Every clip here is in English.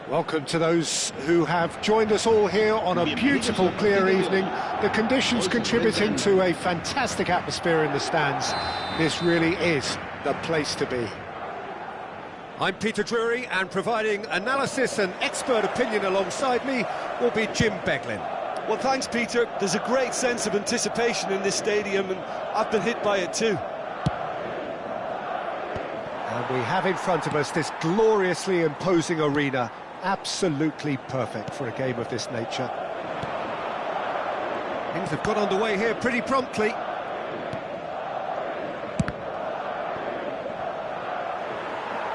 Welcome to those who have joined us all here on a beautiful, clear evening. The conditions contributing to a fantastic atmosphere in the stands. This really is the place to be. I'm Peter Drury, and providing analysis and expert opinion alongside me will be Jim Beglin. Well, thanks, Peter. There's a great sense of anticipation in this stadium, and I've been hit by it too. And we have in front of us this gloriously imposing arena. Absolutely perfect for a game of this nature. Things have got underway here pretty promptly.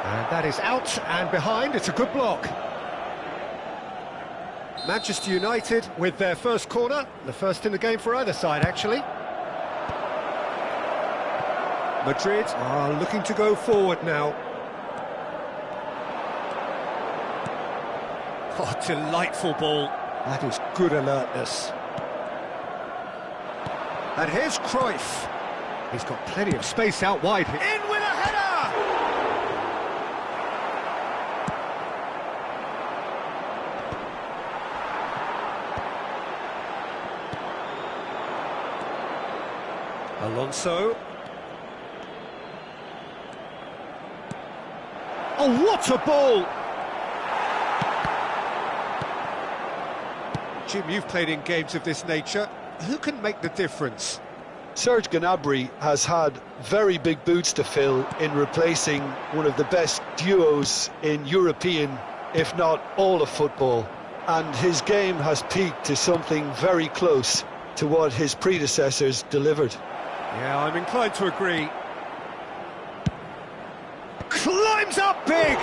And that is out and behind. It's a good block. Manchester United with their first corner. The first in the game for either side, actually. Madrid are looking to go forward now. Oh, delightful ball. That is good alertness. And here's Cruyff. He's got plenty of space out wide. In with a header! Alonso. Oh, what a ball! Jim, you've played in games of this nature. Who can make the difference? Serge Gnabry has had very big boots to fill in replacing one of the best duos in European, if not all of football. And his game has peaked to something very close to what his predecessors delivered. Yeah, I'm inclined to agree. Climbs up big!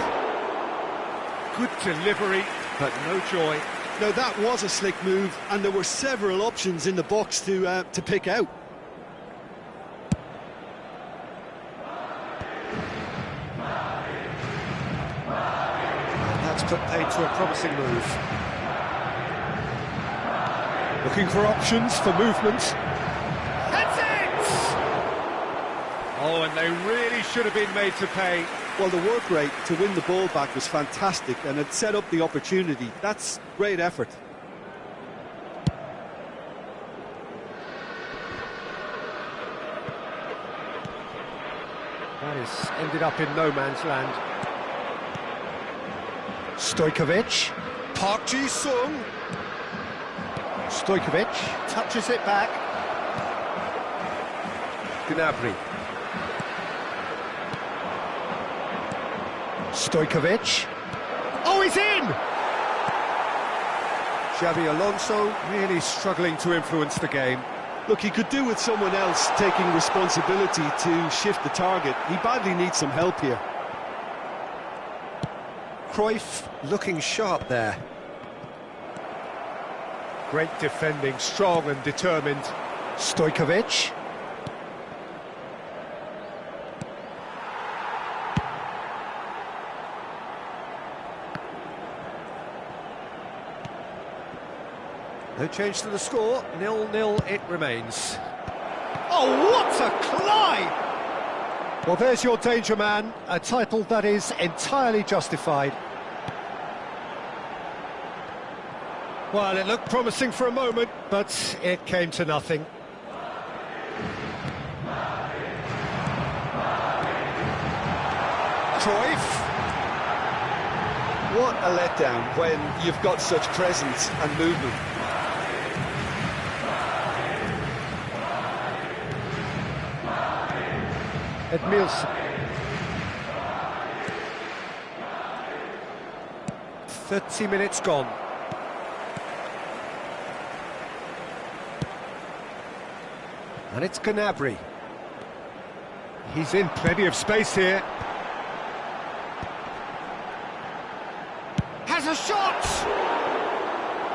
Good delivery, but no joy. Now that was a slick move, and there were several options in the box to pick out. And that's put paid to a promising move. Looking for options for movement. That's it! Oh, and they really should have been made to pay. Well, the work rate to win the ball back was fantastic, and it set up the opportunity. That's great effort. That has ended up in no man's land. Stojkovic. Park Ji-sung. Stojkovic touches it back. Gnabry. Stojkovic. Oh, he's in! Xabi Alonso really struggling to influence the game. Look, he could do with someone else taking responsibility to shift the target. He badly needs some help here. Cruyff looking sharp there. Great defending, strong and determined. Stojkovic. No change to the score, 0-0 it remains. Oh, what a climb! Well, there's your danger man, a title that is entirely justified. Well, it looked promising for a moment, but it came to nothing. Cruyff. What a letdown when you've got such presence and movement. Edmilson. 30 minutes gone. And it's Gnabry. He's in plenty of space here. Has a shot!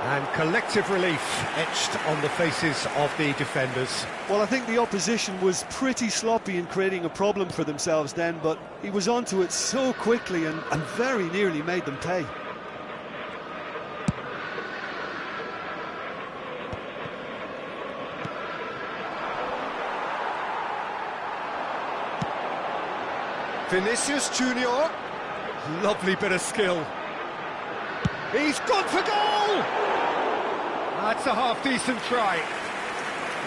And collective relief etched on the faces of the defenders. Well, I think the opposition was pretty sloppy in creating a problem for themselves then, but he was onto it so quickly and very nearly made them pay. Vinicius Junior. Lovely bit of skill. He's gone for goal! That's a half-decent try.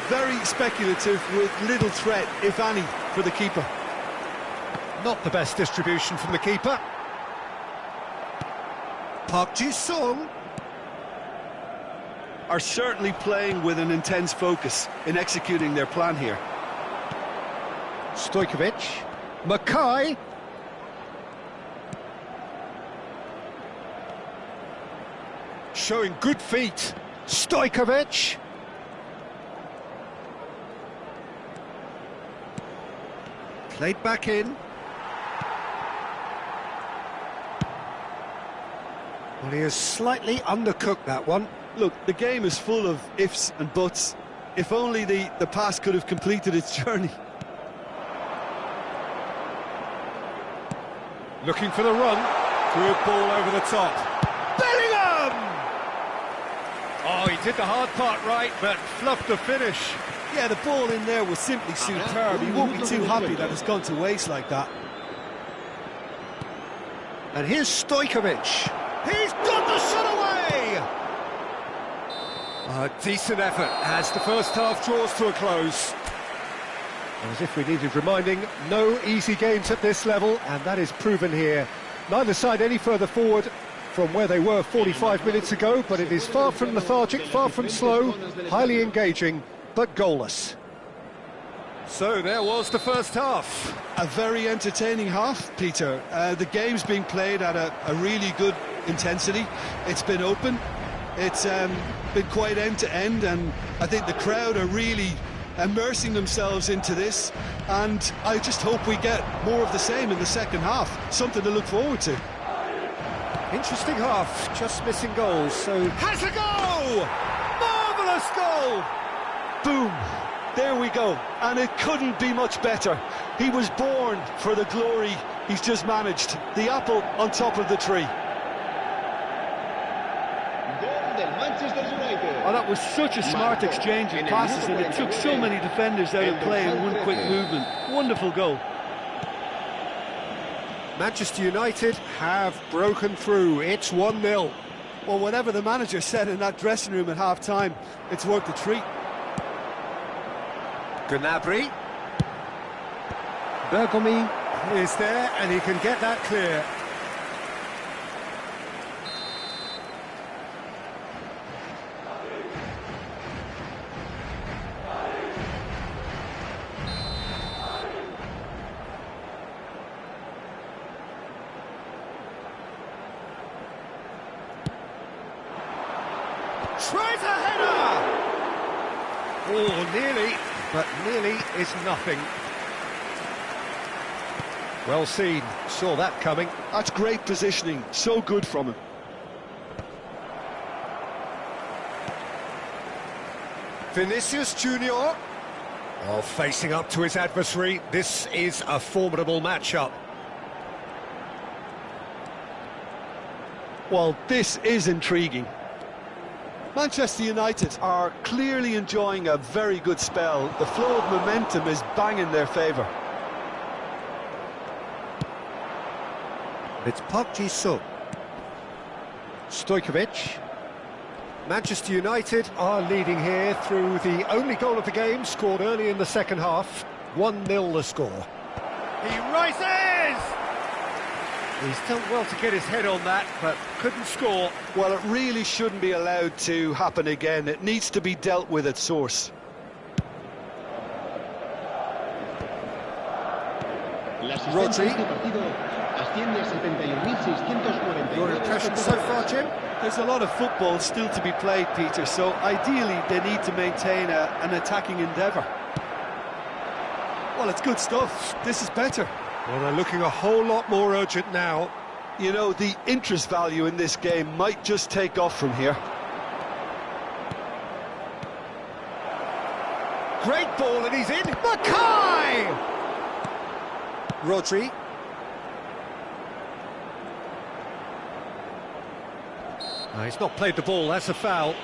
Very speculative with little threat, if any, for the keeper. Not the best distribution from the keeper. Park Ji-sung are certainly playing with an intense focus in executing their plan here. Stojkovic, Mackay. Showing good feet. Stojkovic. Played back in. Well, he has slightly undercooked that one. Look, the game is full of ifs and buts. If only the pass could have completed its journey. Looking for the run. Good ball over the top. Bellingham! Oh, he did the hard part right, but fluffed the finish. Yeah, the ball in there was simply superb. He won't be too happy that it's gone to waste like that. And here's Stojkovic. He's got the shot away! A decent effort as the first half draws to a close. As if we needed reminding, no easy games at this level, and that is proven here. Neither side any further forward from where they were 45 minutes ago, but it is far from lethargic, far from slow, highly engaging, but goalless. So there was the first half. A very entertaining half, Peter. The game's being played at a really good intensity. It's been open. It's been quite end-to-end, and I think the crowd are really immersing themselves into this, and I just hope we get more of the same in the second half. Something to look forward to. Interesting half, just missing goals, so... Has a goal! Marvellous goal! Boom! There we go, and it couldn't be much better. He was born for the glory he's just managed. The apple on top of the tree. Oh, that was such a smart exchange of passes, and it took so many defenders out of play in one quick movement. Wonderful goal. Manchester United have broken through. It's 1-0. Well, whatever the manager said in that dressing room at half-time, it's worth the treat. Gnabry. Bergomi is there, and he can get that clear. Tries a header! Oh, nearly, but nearly is nothing. Well seen, saw that coming. That's great positioning, so good from him. Vinicius Junior. Oh, facing up to his adversary, this is a formidable matchup. Well, this is intriguing. Manchester United are clearly enjoying a very good spell. The flow of momentum is bang in their favour. It's Park Ji-sung. Stojkovic. Manchester United are leading here through the only goal of the game, scored early in the second half. 1-0 the score. He rises! He's done well to get his head on that, but couldn't score. Well, it really shouldn't be allowed to happen again. It needs to be dealt with at source. Rodri. Your impression so far, Jim? There's a lot of football still to be played, Peter, so ideally they need to maintain an attacking endeavour. Well, it's good stuff. This is better. Well, they're looking a whole lot more urgent now. You know, the interest value in this game might just take off from here. Great ball, and he's in. Mackay! Rodri. No, he's not played the ball, that's a foul.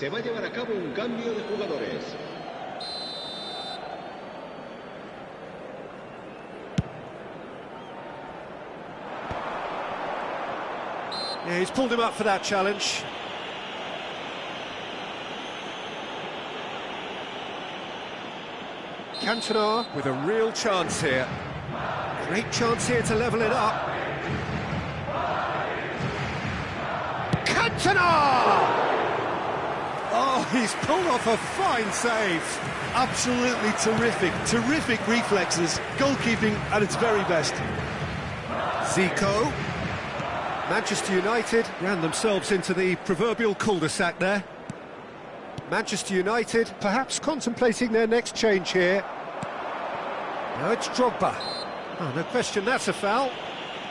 Se va a llevar a cabo un cambio de jugadores. Yeah, he's pulled him up for that challenge. Cantona with a real chance here. Great chance here to level it up. Cantona! Oh, he's pulled off a fine save. Absolutely terrific. Terrific reflexes. Goalkeeping at its very best. Zico. Manchester United ran themselves into the proverbial cul-de-sac there. Manchester United perhaps contemplating their next change here. Now it's Drogba. Oh, no question that's a foul.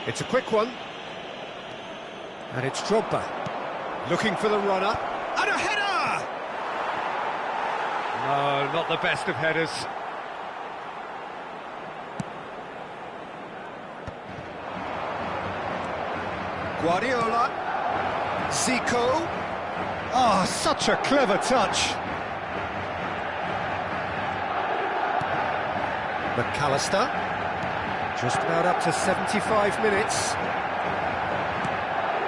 It's a quick one. And it's Drogba. Looking for the runner. And a header! No, not the best of headers. Guardiola. Zico. Oh, such a clever touch. McAllister. Just about up to 75 minutes.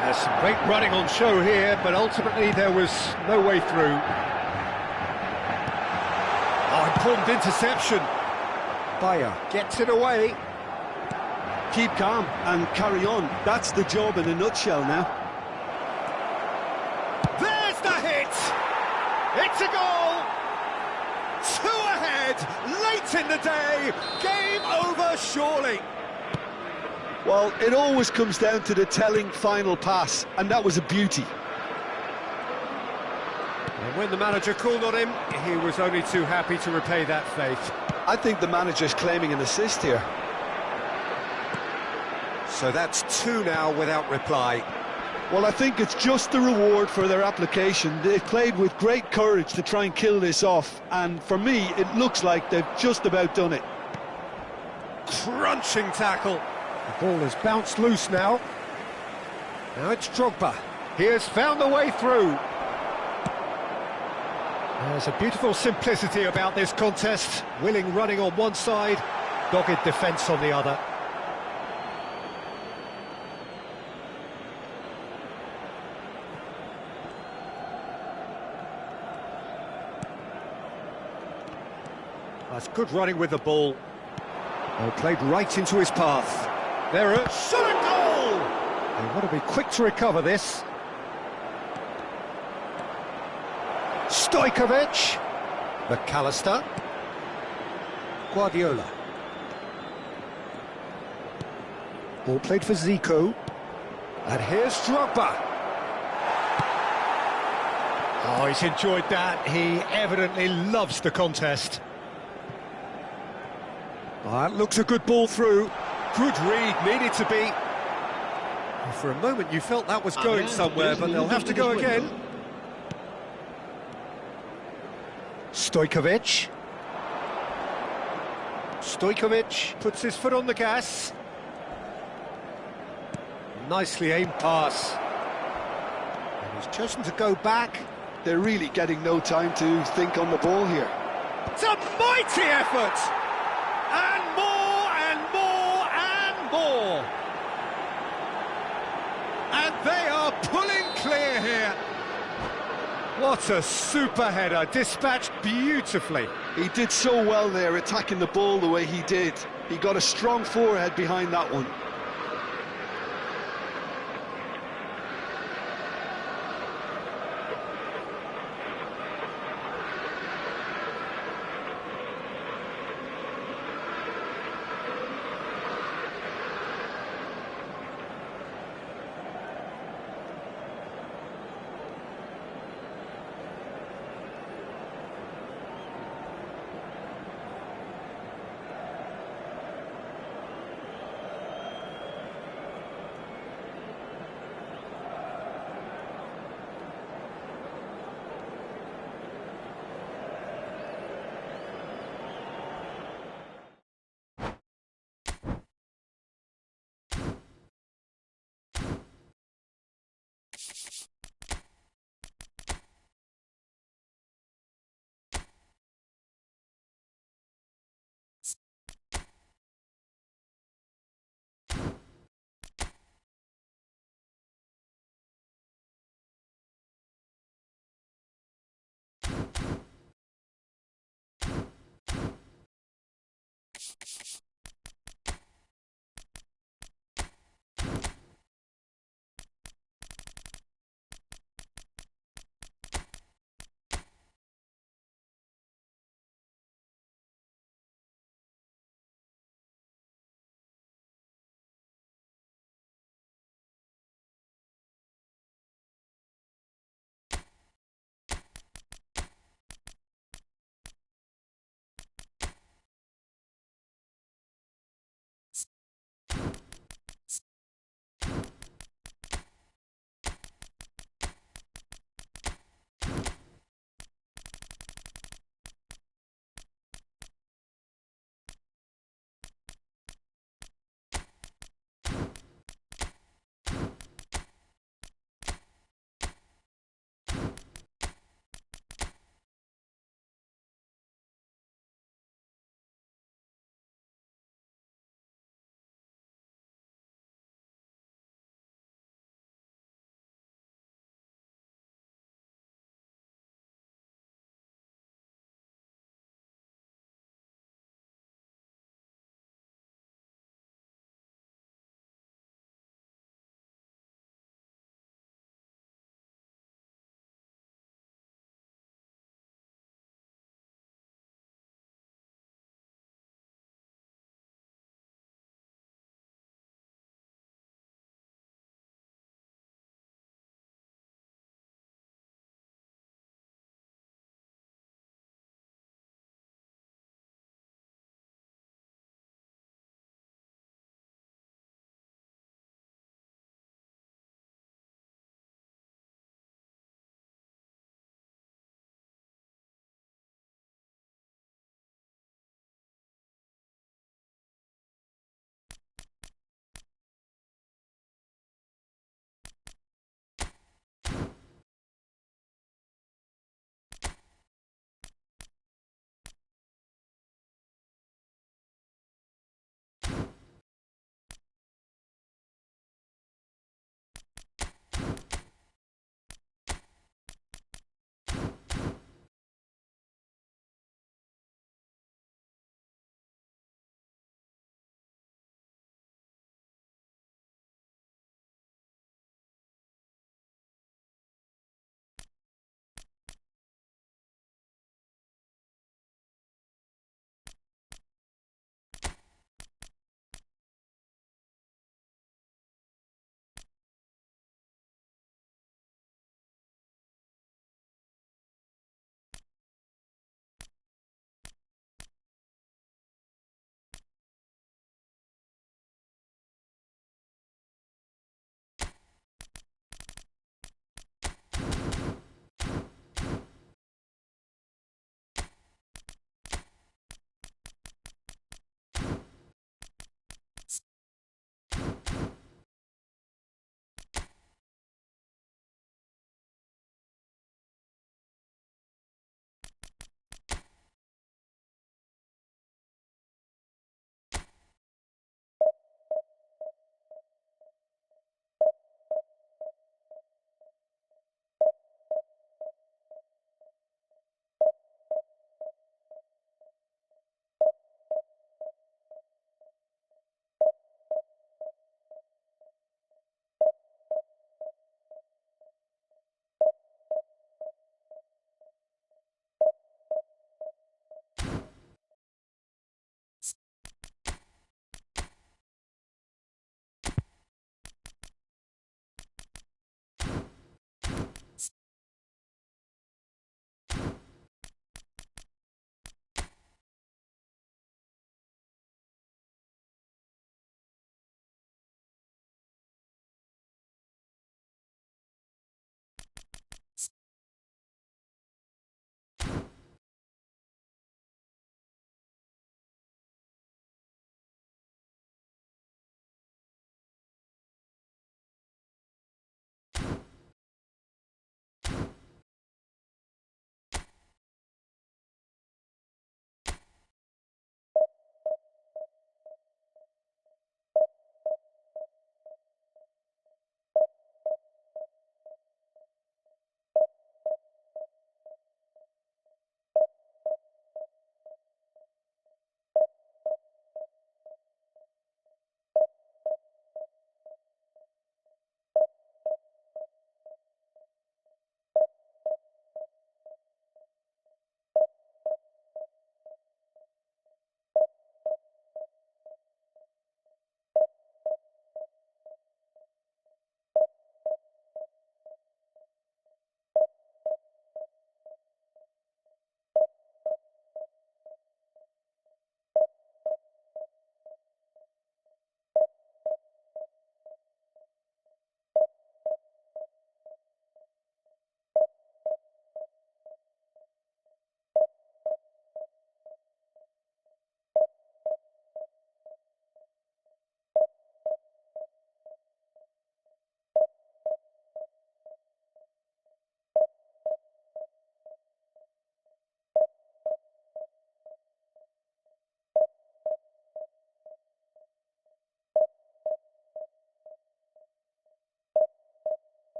There's some great running on show here, but ultimately there was no way through. Oh, important interception. Bayer gets it away. Keep calm and carry on. That's the job in a nutshell now. There's the hit! It's a goal! 2 ahead, late in the day, game over surely. Well, it always comes down to the telling final pass, and that was a beauty. And when the manager called on him, he was only too happy to repay that faith. I think the manager's claiming an assist here. So that's 2 now without reply. Well, I think it's just the reward for their application. They've played with great courage to try and kill this off, and for me, it looks like they've just about done it. Crunching tackle. The ball has bounced loose now. Now it's Drogba. He has found the way through. There's a beautiful simplicity about this contest. Willing running on one side, dogged defence on the other. That's good running with the ball. Oh, played right into his path. There it is. Shot a goal! They want to be quick to recover this. Stojkovic. McAllister. Guardiola. Ball played for Zico. And here's Drogba. Oh, he's enjoyed that. He evidently loves the contest. That looks a good ball through. Good read, needed to be. For a moment you felt that was going somewhere, but they'll have to go again. Stojkovic. Stojkovic puts his foot on the gas. Nicely aimed pass. And he's chosen to go back. They're really getting no time to think on the ball here. It's a mighty effort! And more, and more, and more! And they are pulling clear here. What a super header, dispatched beautifully. He did so well there, attacking the ball the way he did. He got a strong forehead behind that one.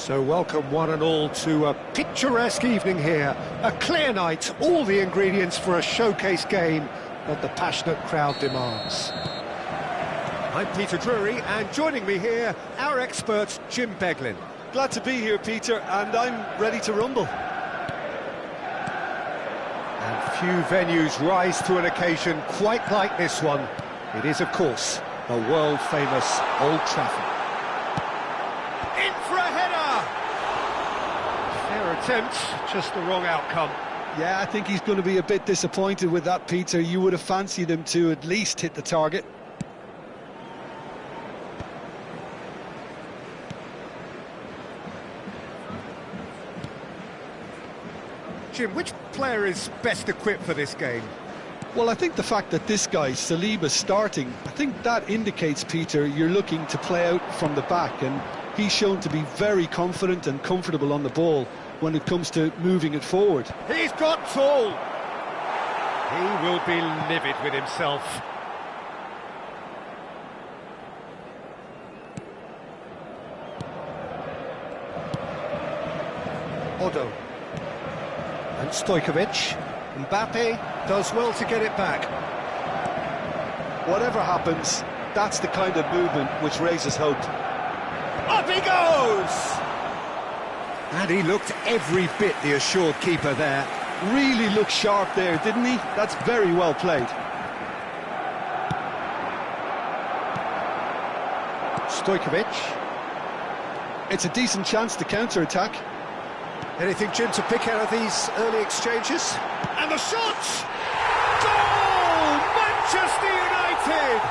So welcome one and all to a picturesque evening here. A clear night, all the ingredients for a showcase game that the passionate crowd demands. I'm Peter Drury, and joining me here, our expert Jim Beglin. Glad to be here, Peter, and I'm ready to rumble. And few venues rise to an occasion quite like this one. It is, of course, the world-famous Old Trafford. In for a header! Fair attempt, just the wrong outcome. Yeah, I think he's going to be a bit disappointed with that, Peter. You would have fancied him to at least hit the target. Jim, which player is best equipped for this game? Well, I think the fact that this guy, Saliba's starting, I think that indicates, Peter, you're looking to play out from the back, and he's shown to be very confident and comfortable on the ball when it comes to moving it forward. He's got tall! He will be livid with himself. Odo. And Stojkovic. Mbappe does well to get it back. Whatever happens, that's the kind of movement which raises hope. Up he goes! And he looked every bit the assured keeper there. Really looked sharp there, didn't he? That's very well played. Stojkovic. It's a decent chance to counter-attack. Anything, Jim, to pick out of these early exchanges? And the shot! Goal! Manchester United!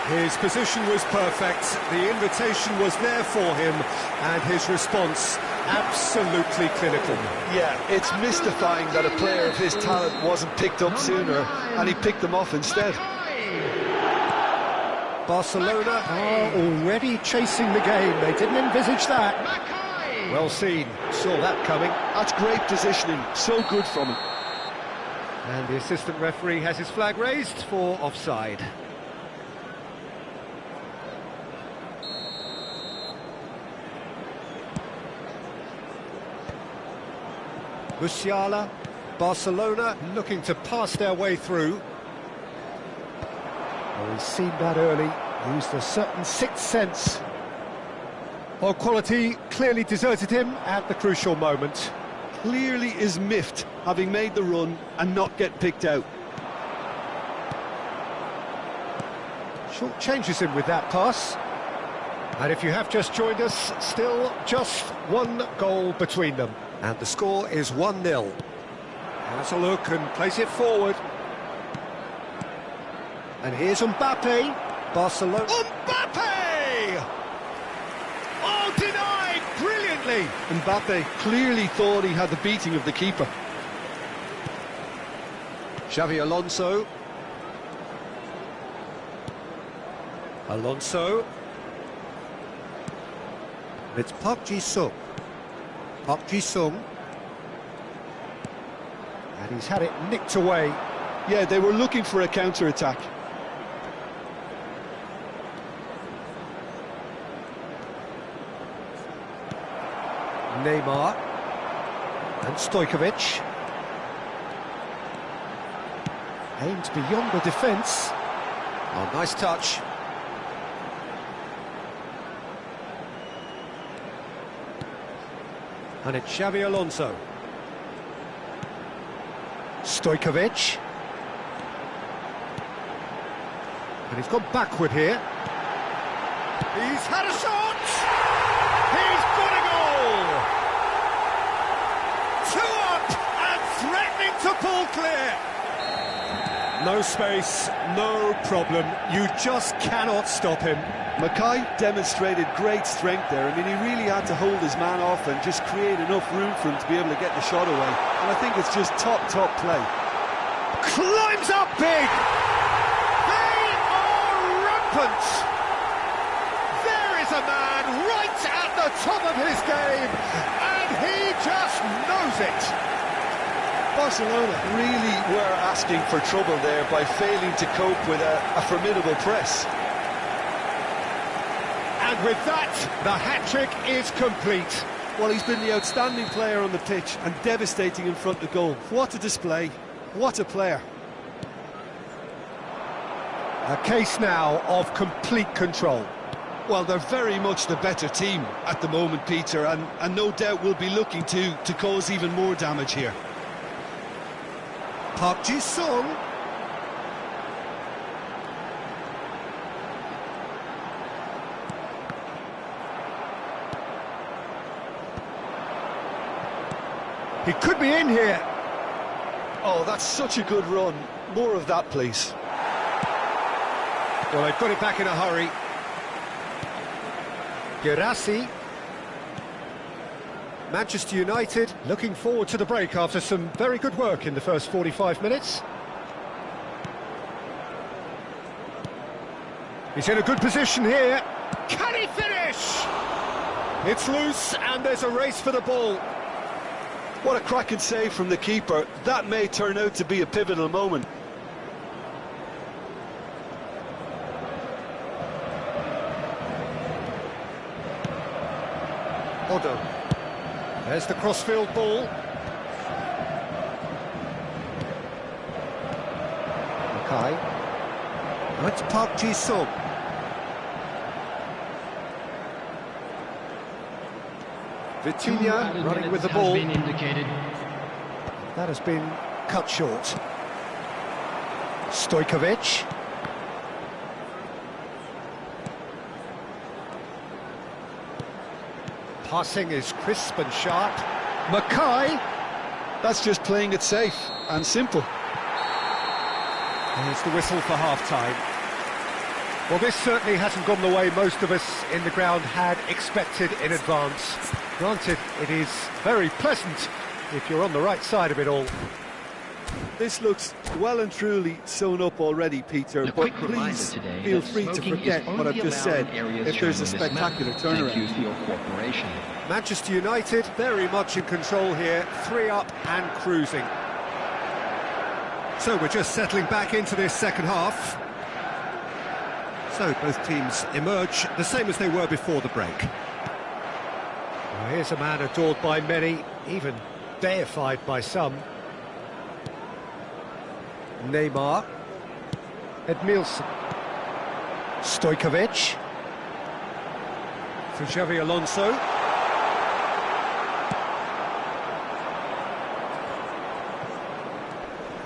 His position was perfect, the invitation was there for him, and his response absolutely clinical. Yeah, it's mystifying that a player of his talent wasn't picked up sooner, and he picked them off instead. Barcelona are already chasing the game. They didn't envisage that. Well seen. Saw that coming. That's great positioning. So good from him. And the assistant referee has his flag raised for offside. Musiala. Barcelona looking to pass their way through. Oh, he's seen that early, used a certain sixth sense. Well, quality clearly deserted him at the crucial moment. Clearly is miffed, having made the run and not get picked out. Short changes him with that pass. And if you have just joined us, still just one goal between them. And the score is 1-0. Has a look and plays it forward. And here's Mbappe, Barcelona. Mbappe! Oh, denied brilliantly. Mbappe clearly thought he had the beating of the keeper. Xavi Alonso. Alonso. It's Park Ji-sung. Park Ji-sung. And he's had it nicked away. Yeah, they were looking for a counter-attack. Neymar and Stojkovic. Aimed beyond the defence. Oh, nice touch. And it's Xavi Alonso. Stojkovic. And he's gone backward here. He's had a shot! He's got a goal! 2 up and threatening to pull clear. No space, no problem. You just cannot stop him. Mackay demonstrated great strength there. I mean, he really had to hold his man off and just create enough room for him to be able to get the shot away. And I think it's just top play. Climbs up big! They are rampant! There is a man right at the top of his game, and he just knows it. Barcelona really were asking for trouble there by failing to cope with a formidable press. And with that, the hat-trick is complete. Well, he's been the outstanding player on the pitch and devastating in front of goal. What a display, what a player. A case now of complete control. Well, they're very much the better team at the moment, Peter, and no doubt will be looking to cause even more damage here. Park Ji-sung. He could be in here. Oh, that's such a good run. More of that, please. Well, they've got it back in a hurry. Girassi. Manchester United looking forward to the break after some very good work in the first 45 minutes. He's in a good position here. Can he finish? It's loose and there's a race for the ball. What a cracking save from the keeper. That may turn out to be a pivotal moment. Odo. There's the crossfield ball. Mackay. Now it's Park Ji-sung. Vitinha running with the ball. That has been cut short. Stojkovic. Passing is crisp and sharp. Mackay. That's just playing it safe and simple. There's the whistle for half-time. Well, this certainly hasn't gone the way most of us in the ground had expected in advance. Granted, it is very pleasant if you're on the right side of it all. This looks well and truly sewn up already, Peter, but please feel free to forget what I've just said if there's a spectacular turnaround. Manchester United very much in control here, 3 up and cruising. So we're just settling back into this second half. So both teams emerge the same as they were before the break. Well, here's a man adored by many, even deified by some. Neymar. Edmilson. Stojkovic. For Xavi Alonso.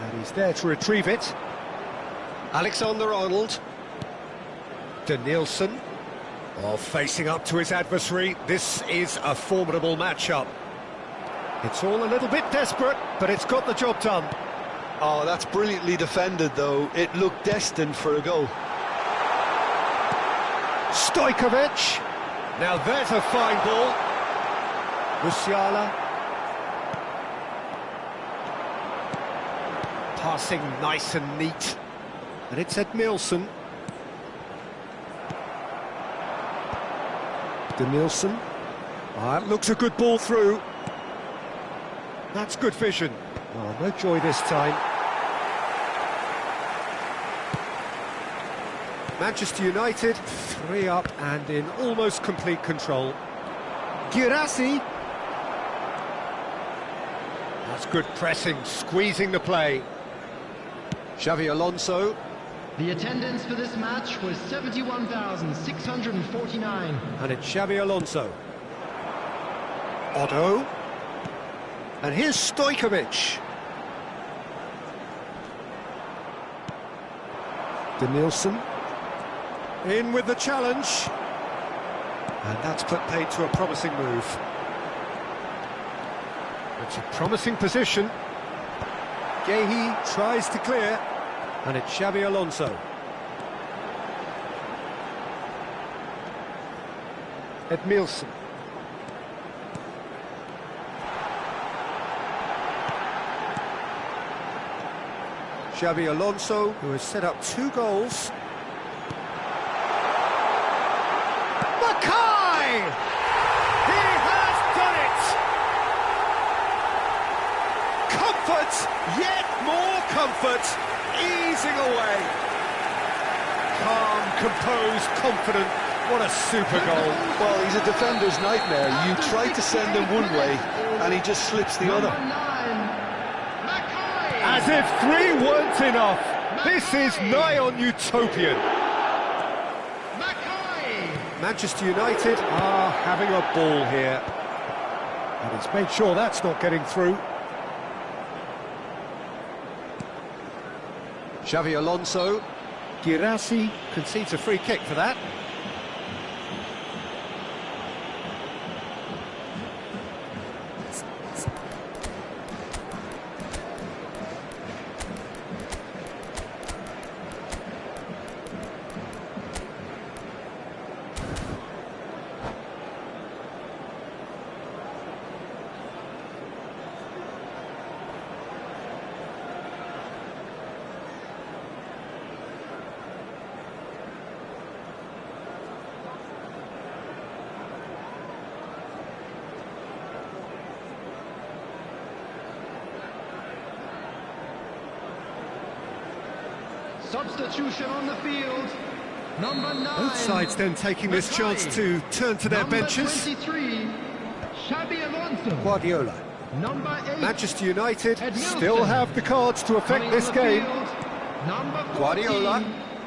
And he's there to retrieve it. Alexander-Arnold. Danielson. Oh, facing up to his adversary. This is a formidable matchup. It's all a little bit desperate, but it's got the job done. Oh, that's brilliantly defended, though. It looked destined for a goal. Stojkovic. Now there's a fine ball. Musiala. Passing nice and neat. And it's Edmilson. Danielson. Ah, it looks a good ball through. That's good vision. Oh, no joy this time. Manchester United, 3 up and in almost complete control. Girassi. That's good pressing, squeezing the play. Xavi Alonso. The attendance for this match was 71,649. And it's Xavi Alonso. Otto. And here's Stojkovic. Danielson. In with the challenge. And that's put paid to a promising move. It's a promising position. Gehi tries to clear. And it's Xavi Alonso. Edmilson. Xavi Alonso, who has set up 2 goals. Mackay! He has done it! Comfort, yet more comfort, easing away. Calm, composed, confident, What a super goal. Well, he's a defender's nightmare. You try to send him one way, and he just slips the other. As if 3 weren't enough. This is nigh on utopian. Manchester United are having a ball here. And he's made sure that's not getting through. Xavi Alonso. Girassi concedes a free kick for that. Substitution on the field. Number 9. Both sides then taking this chance to turn to their benches. 23, Xabi Alonso. Guardiola. Number 8. Manchester United Edmilson. still have the cards to affect Coming this on the game. field, Number 14, Guardiola.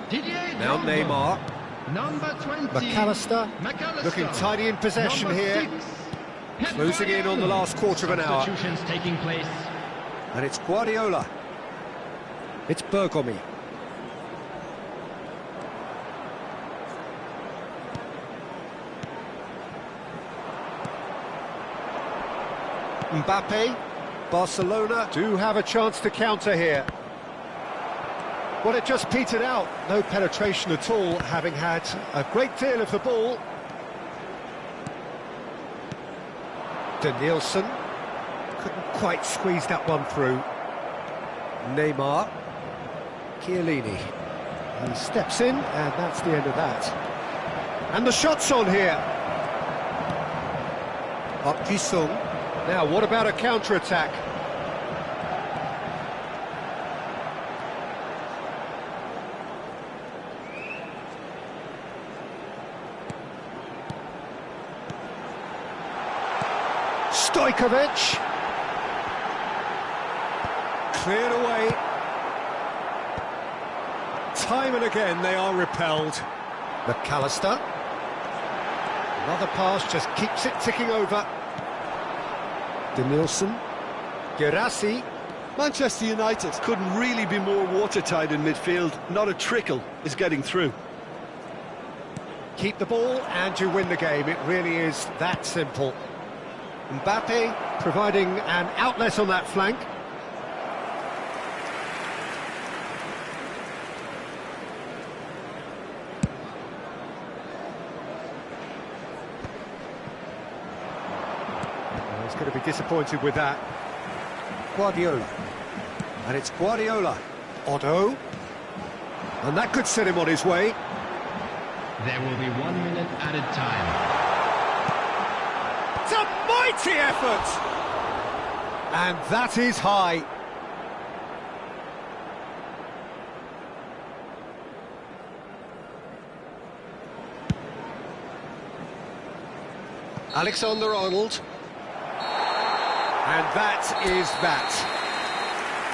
Didier Now Drogba. Neymar. Number 20. McAllister. Looking tidy in possession Number here. 6, Pep Closing in on the Guardiola. last quarter of an hour. Substitutions taking place. And it's Guardiola. It's Bergomi. Mbappe. Barcelona do have a chance to counter here. Well, it just petered out. No penetration at all, having had a great deal of the ball. Danielson. Couldn't quite squeeze that one through. Neymar. Chiellini. He steps in, and that's the end of that. And the shot's on here. Park Ji-sung. Now, what about a counter-attack? Stojkovic. Cleared away. Time and again they are repelled. McAllister. Another pass just keeps it ticking over. Danielson. Girassi. Manchester United couldn't really be more watertight in midfield. Not a trickle is getting through. Keep the ball and you win the game. It really is that simple. Mbappe providing an outlet on that flank. Well, he's going to be disappointed with that. Guardiola. And it's Guardiola. Otto. And that could set him on his way. There will be 1 minute added time. It's a mighty effort! And that is high. Alexander-Arnold. And that is that.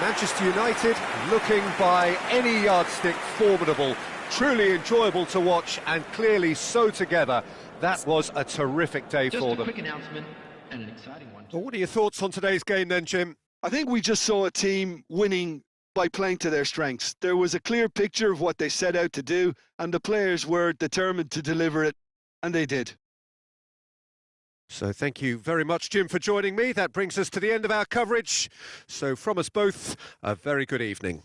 Manchester United looking by any yardstick formidable. Truly enjoyable to watch and clearly so together. That was a terrific day for them. Just a quick announcement and an exciting one. Well, what are your thoughts on today's game then, Jim? I think we just saw a team winning by playing to their strengths. There was a clear picture of what they set out to do, and the players were determined to deliver it, and they did. So thank you very much, Jim, for joining me. That brings us to the end of our coverage. So from us both, a very good evening.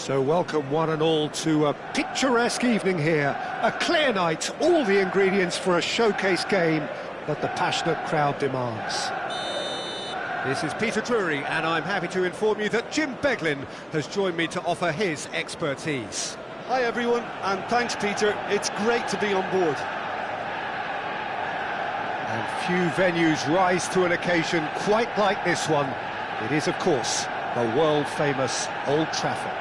So welcome one and all to a picturesque evening here. A clear night, all the ingredients for a showcase game that the passionate crowd demands. This is Peter Drury, and I'm happy to inform you that Jim Beglin has joined me to offer his expertise. Hi everyone, and thanks Peter, it's great to be on board. And few venues rise to an occasion quite like this one. It is, of course, the world-famous Old Trafford.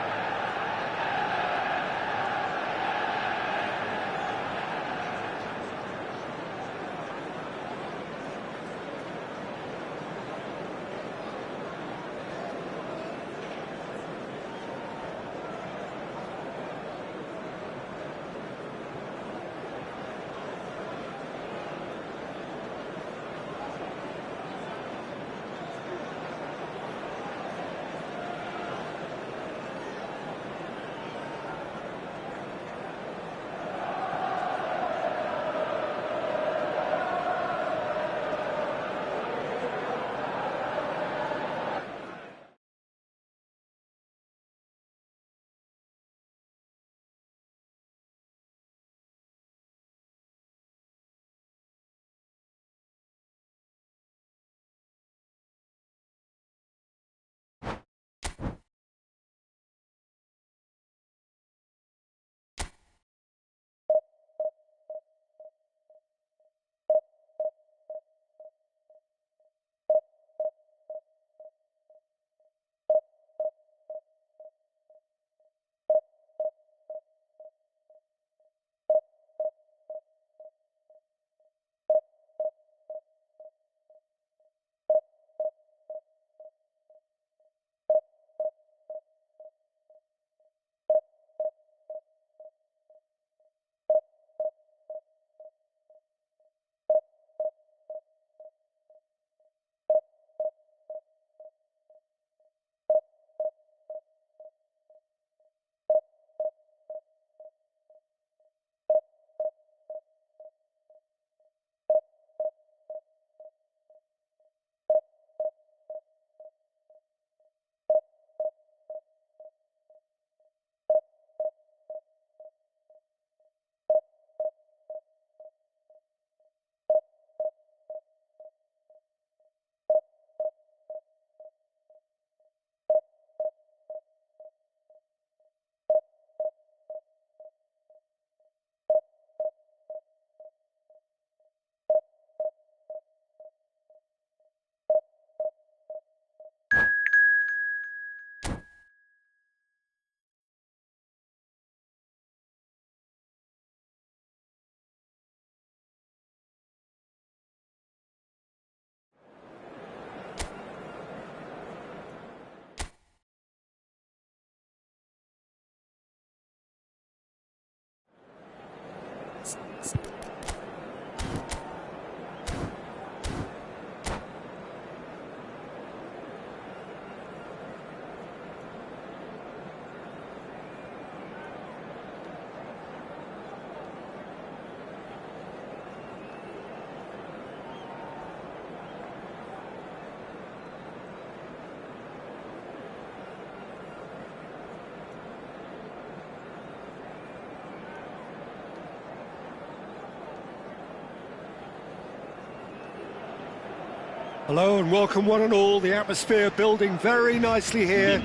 Hello and welcome one and all. The atmosphere building very nicely here.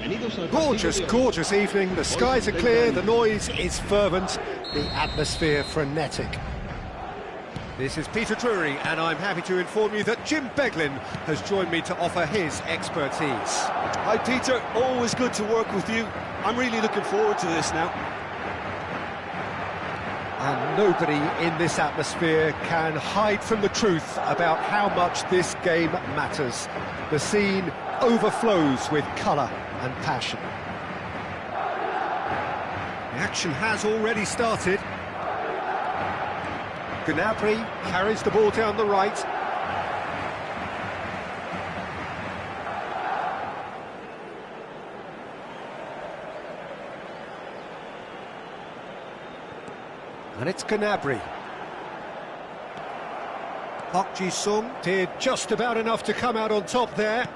Gorgeous, gorgeous evening. The skies are clear, the noise is fervent, the atmosphere frenetic. This is Peter Drury, and I'm happy to inform you that Jim Beglin has joined me to offer his expertise. Hi Peter, always good to work with you. I'm really looking forward to this now. And nobody in this atmosphere can hide from the truth about how much this game matters. The scene overflows with colour and passion. The action has already started. Gnabry carries the ball down the right. And it's Gnabry. Park Ji-sung did just about enough to come out on top there.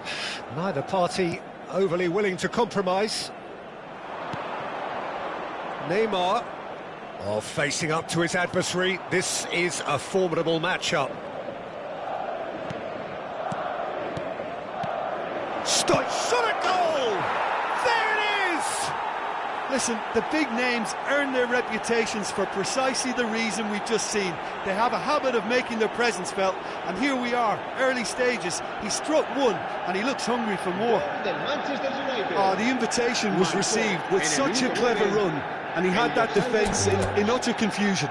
Neither party overly willing to compromise. Neymar, facing up to his adversary. This is a formidable matchup. Shot at goal! There it is! Listen, the big names earn their reputations for precisely the reason we've just seen. They have a habit of making their presence felt, and here we are, early stages. He struck one, and he looks hungry for more. Oh, the invitation was received with such a clever run, and he had that defence in utter confusion.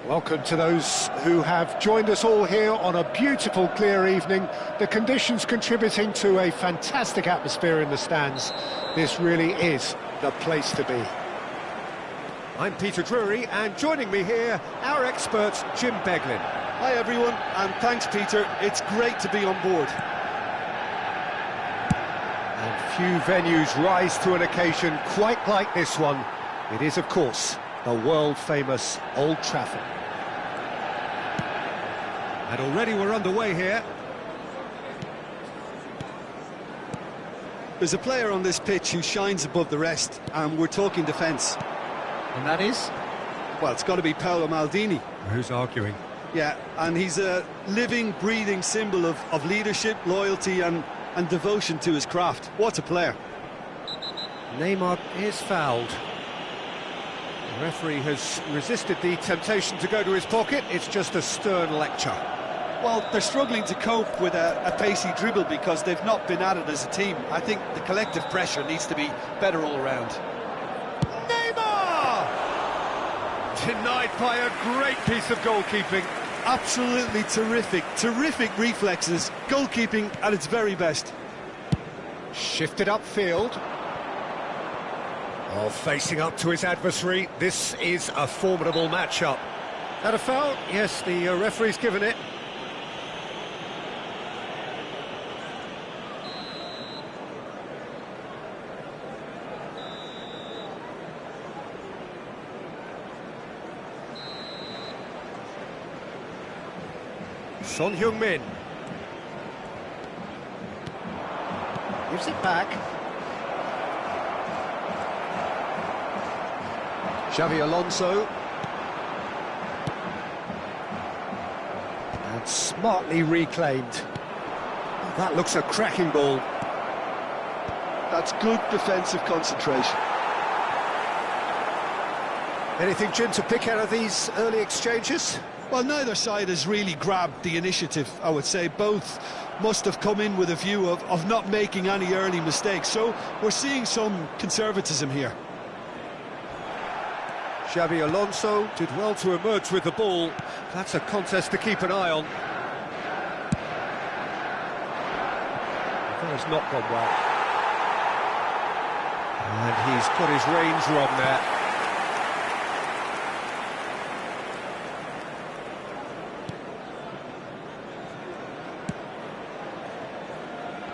Welcome to those who have joined us all here on a beautiful, clear evening. The conditions contributing to a fantastic atmosphere in the stands. This really is the place to be. I'm Peter Drury, and joining me here, our expert, Jim Beglin. Hi everyone, and thanks Peter, it's great to be on board. And few venues rise to an occasion quite like this one. It is, of course, the world-famous Old Trafford. And already we're underway here. There's a player on this pitch who shines above the rest, and we're talking defence. And that is? Well, it's got to be Paolo Maldini. Who's arguing? Yeah, and he's a living, breathing symbol of leadership, loyalty and devotion to his craft. What a player. Neymar is fouled. The referee has resisted the temptation to go to his pocket. It's just a stern lecture. Well, they're struggling to cope with a pacey dribble because they've not been at it as a team. I think the collective pressure needs to be better all around. Neymar! Denied by a great piece of goalkeeping. Absolutely terrific reflexes. Goalkeeping at its very best. Shifted upfield. Oh, facing up to his adversary. This is a formidable matchup. That a foul? Yes, the referee's given it. Son Heung-min gives it back. Xavi Alonso. And smartly reclaimed. Oh, that looks a cracking ball. That's good defensive concentration. Anything, Jim, to pick out of these early exchanges? Well, neither side has really grabbed the initiative, I would say. Both must have come in with a view of not making any early mistakes. So we're seeing some conservatism here. Xavi Alonso did well to emerge with the ball. That's a contest to keep an eye on. That has not gone well. And he's put his reins wrong there.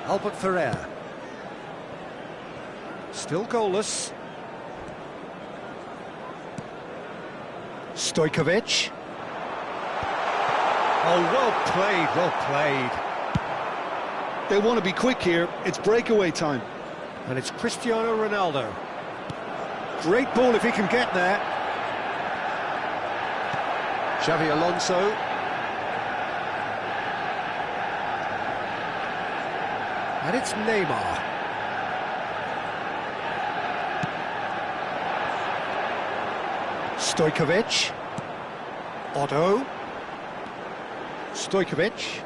Albert Ferrer. Still goalless. Stojkovic. Oh, well played. They want to be quick here. It's breakaway time. And it's Cristiano Ronaldo. Great ball if he can get there. Xavi Alonso. And it's Neymar. Stojkovic. Otto. Stojkovic.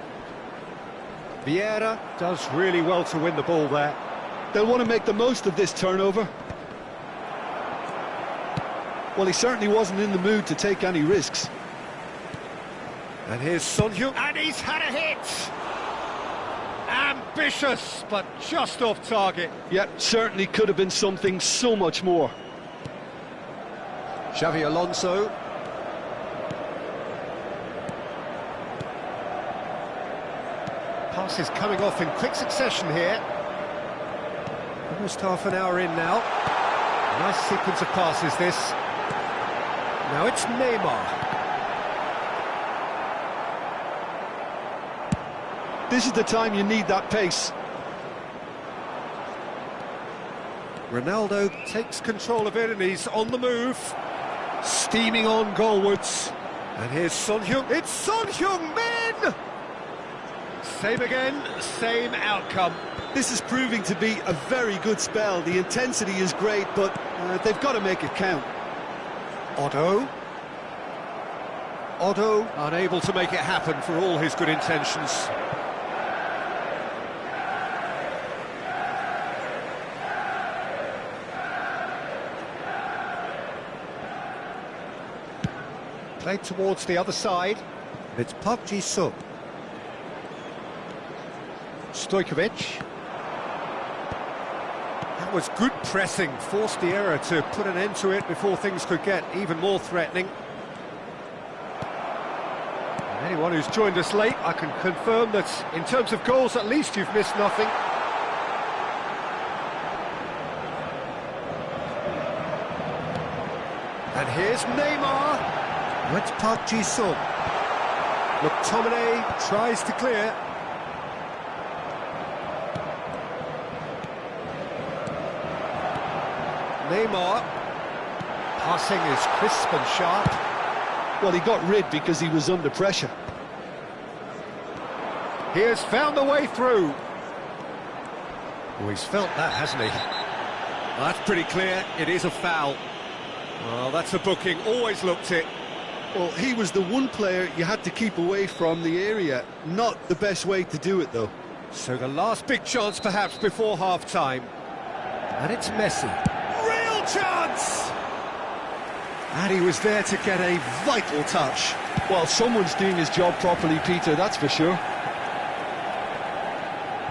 Vieira does really well to win the ball there. They'll want to make the most of this turnover. Well, he certainly wasn't in the mood to take any risks. And here's Son Heung, and he's had a hit! Ambitious, but just off target. Yeah, certainly could have been something so much more. Xavi Alonso. Passes coming off in quick succession here. Almost half an hour in now. Nice sequence of passes this. Now it's Neymar. This is the time you need that pace. Ronaldo takes control of it and he's on the move. Steaming on goalwards. And here's Son Heung. It's Son Heung-min! Same again, same outcome. This is proving to be a very good spell. The intensity is great, but they've got to make it count. Otto. Otto unable to make it happen for all his good intentions. Played towards the other side. It's Park Ji-sung. Stojkovic. That was good pressing, forced the error to put an end to it before things could get even more threatening. And anyone who's joined us late, I can confirm that in terms of goals, at least you've missed nothing. And here's Neymar. It's Park Ji-sung. McTominay tries to clear. Neymar. Passing is crisp and sharp. Well, he got rid because he was under pressure. He has found the way through. Oh, he's felt that, hasn't he? Well, that's pretty clear. It is a foul. Well, that's a booking. Always looked it. Well, he was the one player you had to keep away from the area. Not the best way to do it, though. So the last big chance, perhaps, before half-time. And it's Messi. Real chance! And he was there to get a vital touch. Well, someone's doing his job properly, Peter, that's for sure.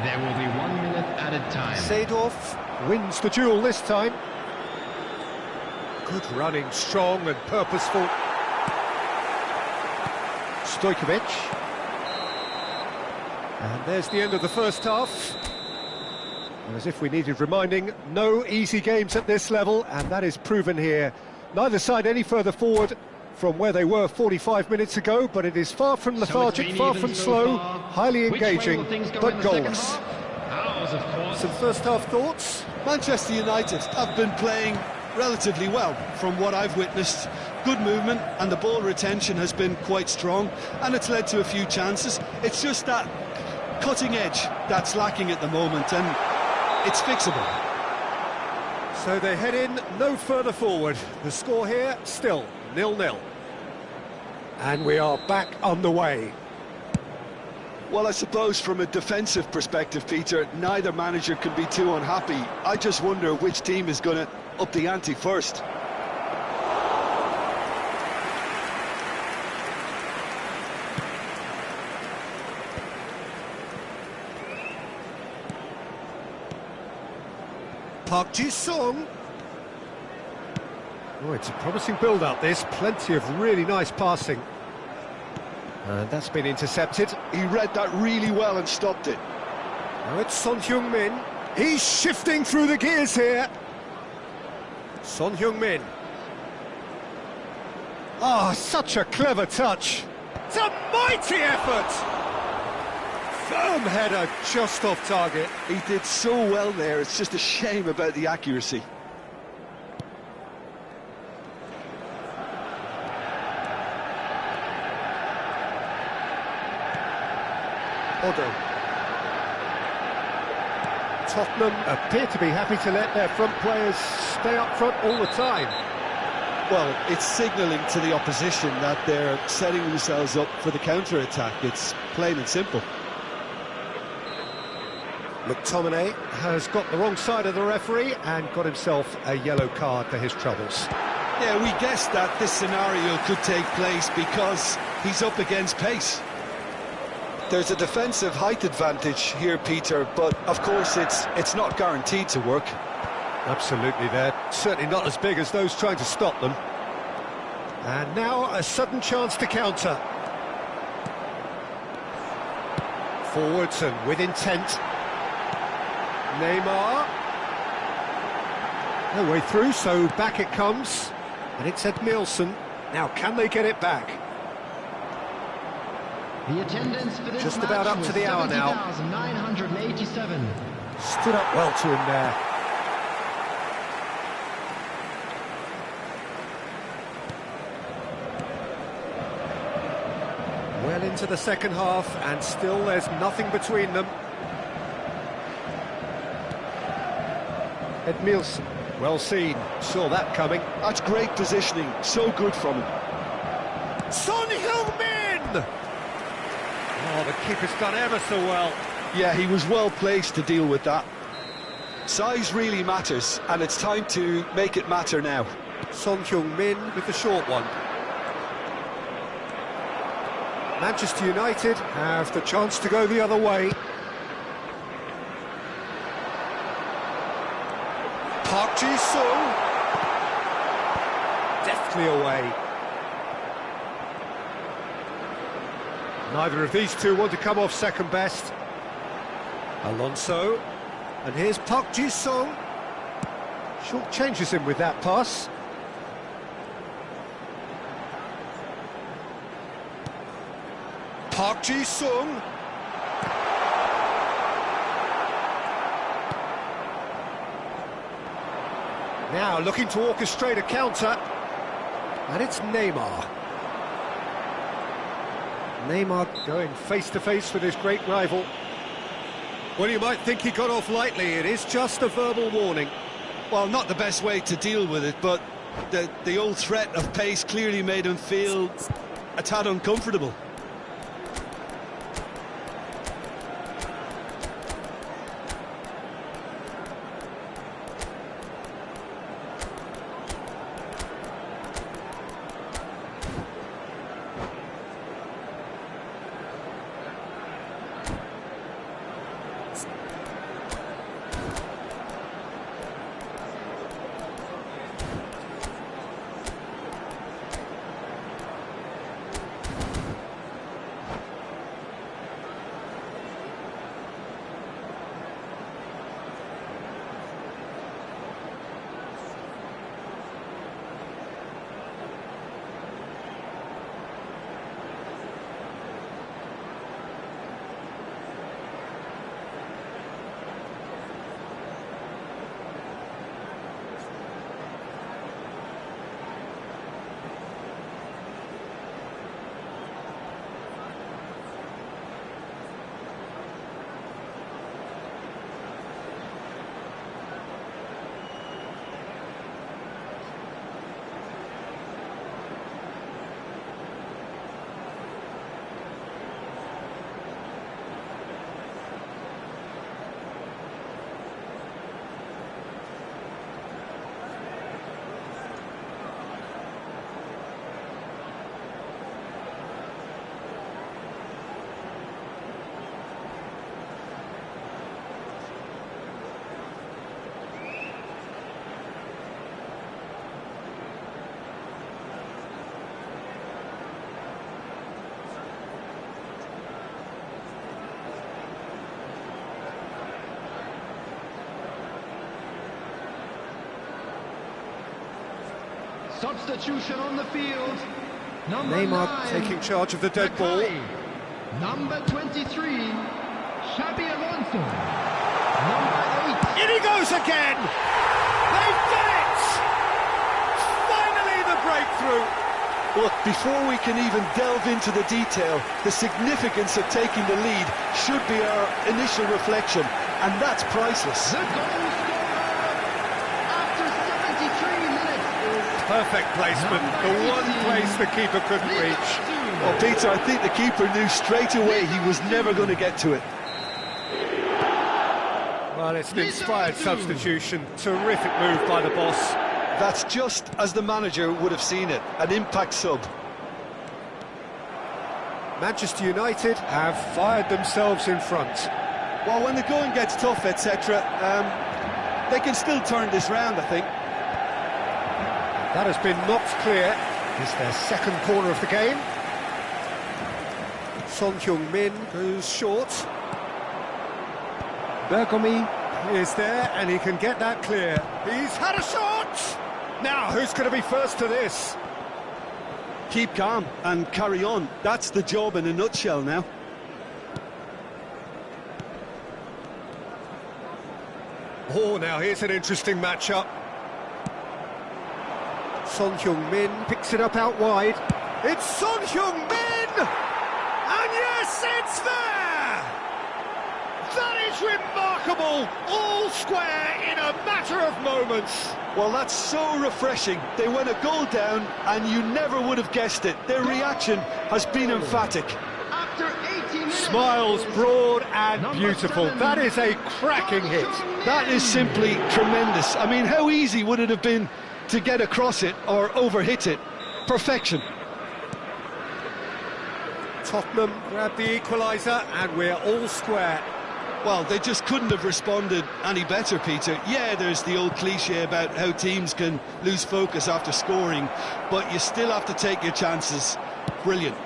There will be 1 minute added time. Seedorf wins the duel this time. Good running, strong and purposeful. Stojkovic. And there's the end of the first half. And as if we needed reminding, no easy games at this level, and that is proven here. Neither side any further forward from where they were 45 minutes ago, but it is far from lethargic, far from slow, highly engaging, but goalless. Some first-half thoughts? Manchester United have been playing relatively well from what I've witnessed. Good movement and the ball retention has been quite strong, and it's led to a few chances. It's just that cutting edge that's lacking at the moment, and it's fixable. So they head in no further forward. The score here still 0-0. And we are back on the way. Well, I suppose from a defensive perspective, Peter, neither manager can be too unhappy. I just wonder which team is going to up the ante first. Park Ji-sung. Oh, it's a promising build-up, this. Plenty of really nice passing. And that's been intercepted. He read that really well and stopped it. Now it's Son Heung-min. He's shifting through the gears here. Son Heung-min. Ah, such a clever touch. It's a mighty effort. Firm header, just off target. He did so well there, it's just a shame about the accuracy. Odo. Tottenham appear to be happy to let their front players stay up front all the time. Well, it's signalling to the opposition that they're setting themselves up for the counter-attack. It's plain and simple. McTominay has got the wrong side of the referee and got himself a yellow card for his troubles. Yeah, we guessed that this scenario could take place because he's up against pace. There's a defensive height advantage here, Peter, but of course it's not guaranteed to work. Absolutely, they're certainly not as big as those trying to stop them. And now a sudden chance to counter. Forwards and with intent. Neymar. No way through, so back it comes. And it's Edmilson. Now, can they get it back? The attendance for this just about up to the hour now. 70,987. Stood up well to him there. Well into the second half, and still there's nothing between them. Edmilson, well seen, saw that coming. That's great positioning, so good from him. Son Heung-min! Oh, the keeper's done ever so well. Yeah, he was well placed to deal with that. Size really matters, and it's time to make it matter now. Son Heung-min with the short one. Manchester United have the chance to go the other way. Park Ji-sung. Deftly away. Neither of these two want to come off second best. Alonso. And here's Park Ji-sung. Short changes him with that pass. Park Ji-sung. Now looking to orchestrate a counter. And it's Neymar. Neymar going face-to-face with his great rival. Well, you might think he got off lightly. It is just a verbal warning. Well, not the best way to deal with it, but the old threat of pace clearly made him feel a tad uncomfortable. Substitution on the field. Neymar taking charge of the dead ball. Number 23, Xabi Alonso. Number 8. In he goes again! They've done it! Finally the breakthrough! Look, before we can even delve into the detail, the significance of taking the lead should be our initial reflection, and that's priceless. The goal scorer after 73 minutes is Perfect placement, the one place the keeper couldn't reach. Well, Peter, I think the keeper knew straight away he was never going to get to it. Well, it's an inspired substitution. Terrific move by the boss. That's just as the manager would have seen it, an impact sub. Manchester United have fired themselves in front. Well, when the going gets tough, etc., they can still turn this round, I think. That has been knocked clear. It's their second corner of the game. Son Heung-min goes short. Bergomi is there, and he can get that clear. He's had a shot! Now, who's going to be first to this? Keep calm and carry on. That's the job in a nutshell now. Oh, now here's an interesting matchup. Son Heung-min picks it up out wide. It's Son Heung-min! And yes, it's there! That is remarkable! All square in a matter of moments. Well, that's so refreshing. They went a goal down, and you never would have guessed it. Their reaction has been emphatic. after 80 minutes. Smiles broad and beautiful. That is a cracking hit. That is simply tremendous. I mean, how easy would it have been to get across it or overhit it? Perfection. Tottenham grab the equaliser, and we're all square. Well, they just couldn't have responded any better, Peter. Yeah, there's the old cliche about how teams can lose focus after scoring, but you still have to take your chances. Brilliant.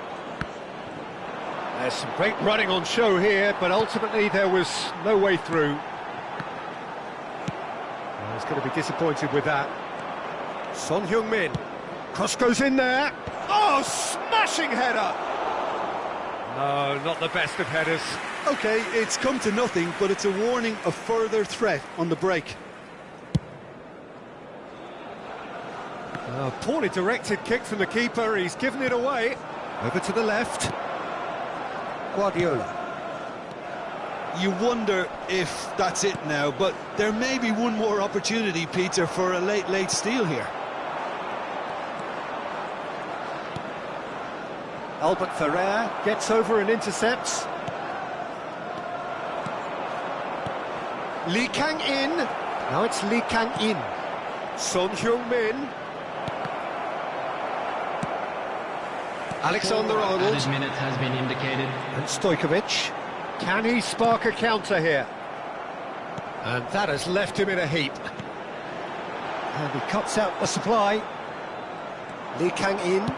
There's some great running on show here, but ultimately there was no way through. Well, he's going to be disappointed with that. Son Heung-min. Cross goes in there. Oh, smashing header! No, not the best of headers. OK, it's come to nothing, but it's a warning of further threat on the break. Poorly directed kick from the keeper, he's given it away. Over to the left. Guardiola. You wonder if that's it now, but there may be one more opportunity, Peter, for a late steal here. Albert Ferrer gets over and intercepts. Lee Kang-in. Now it's Lee Kang-in. Son Heung-min. Alexander-Arnold. Added minute has been indicated. And Stojkovic. Can he spark a counter here? And that has left him in a heap. And he cuts out the supply. Lee Kang-in.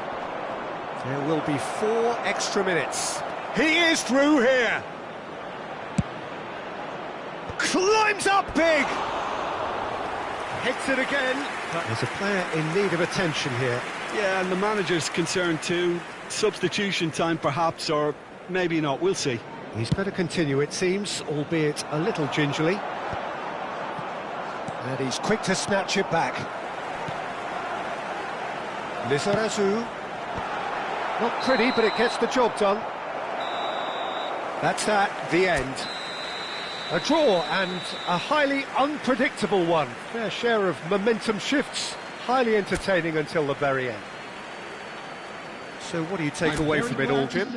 There will be 4 extra minutes. He is through here. Climbs up big. Hits it again. There's a player in need of attention here. Yeah, and the manager's concerned too. Substitution time perhaps, or maybe not, we'll see. He's going to continue, it seems, albeit a little gingerly. And he's quick to snatch it back. Lizarazu. Not pretty, but it gets the job done. That's the end. A draw, and a highly unpredictable one. Fair share of momentum shifts. Highly entertaining until the very end. So what do you take away from it all, Jim?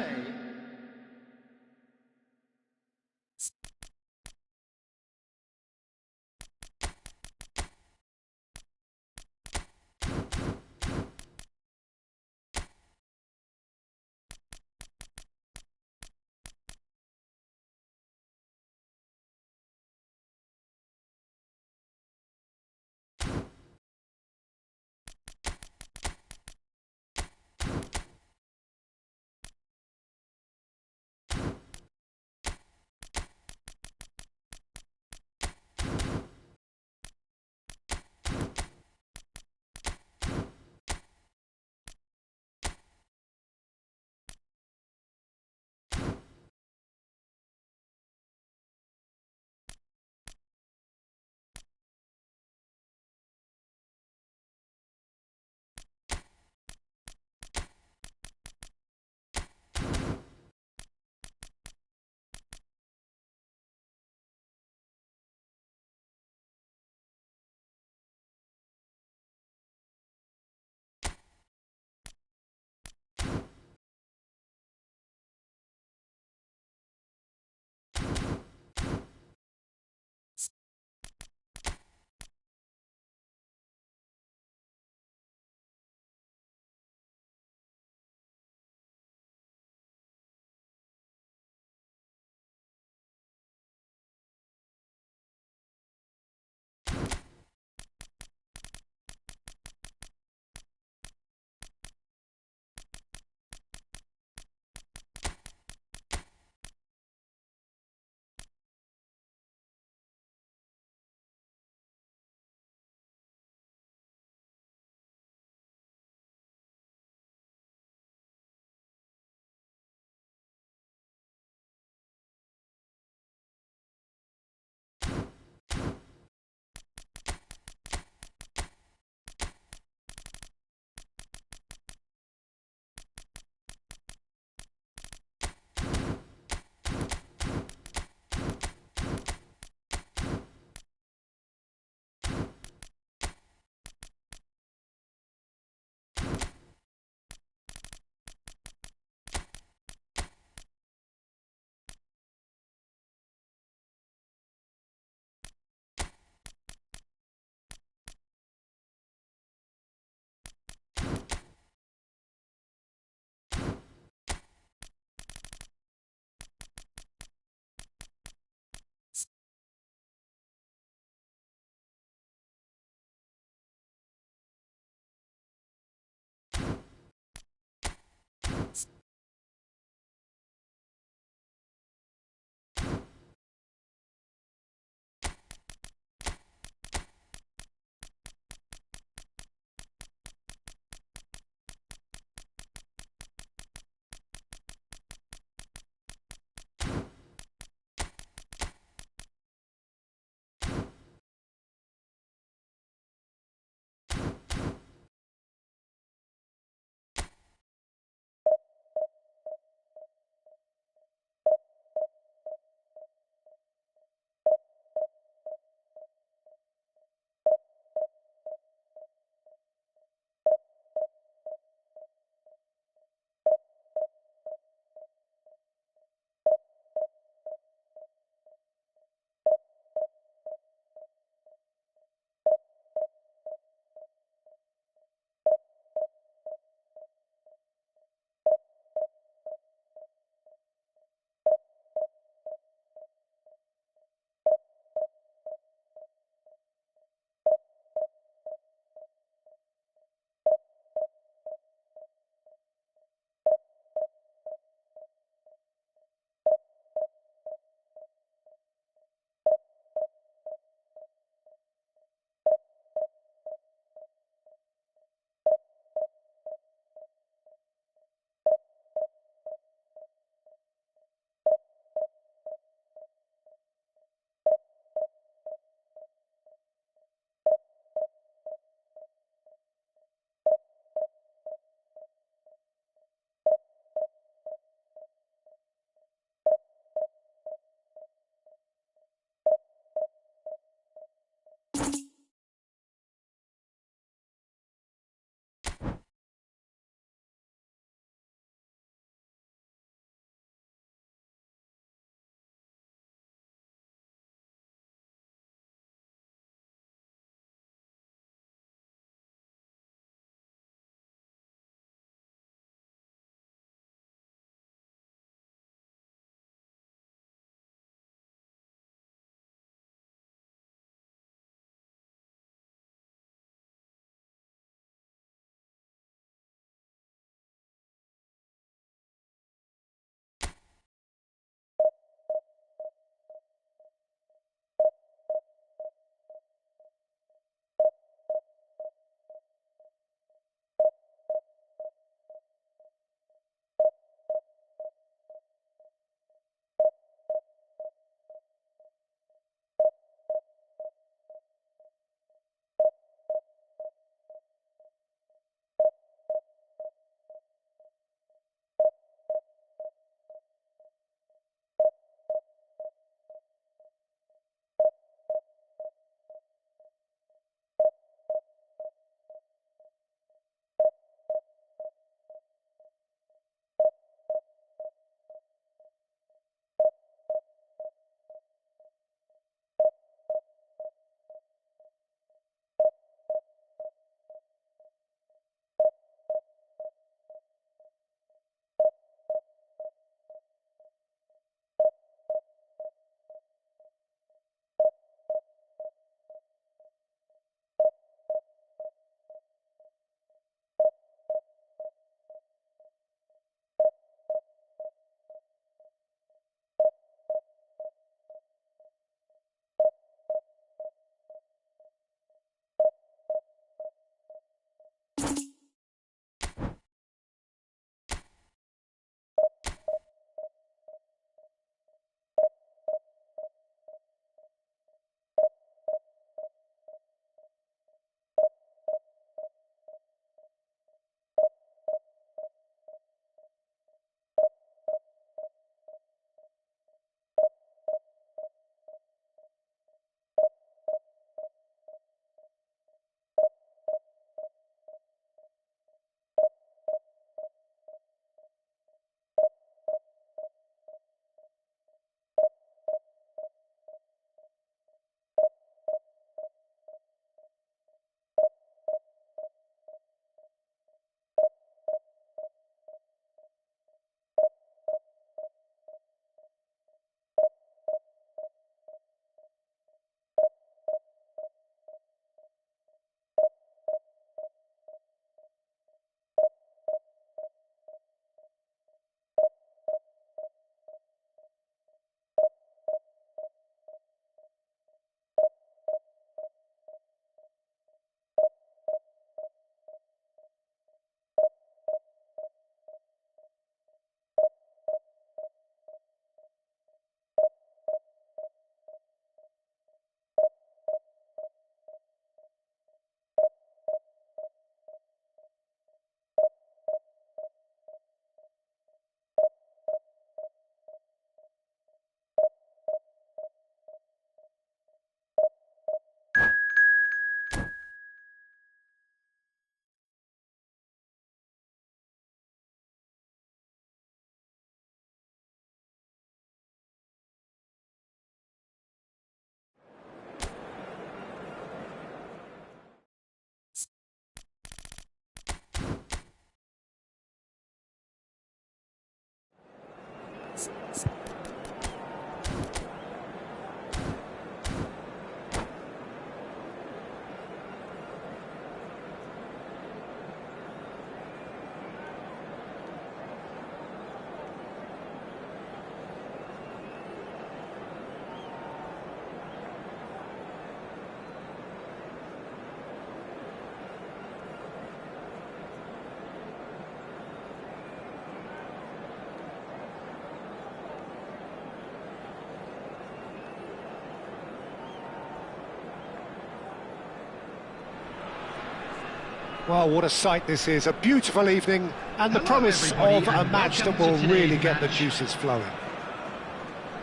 Well, what a sight this is. A beautiful evening and the promise of a match that will really get the juices flowing.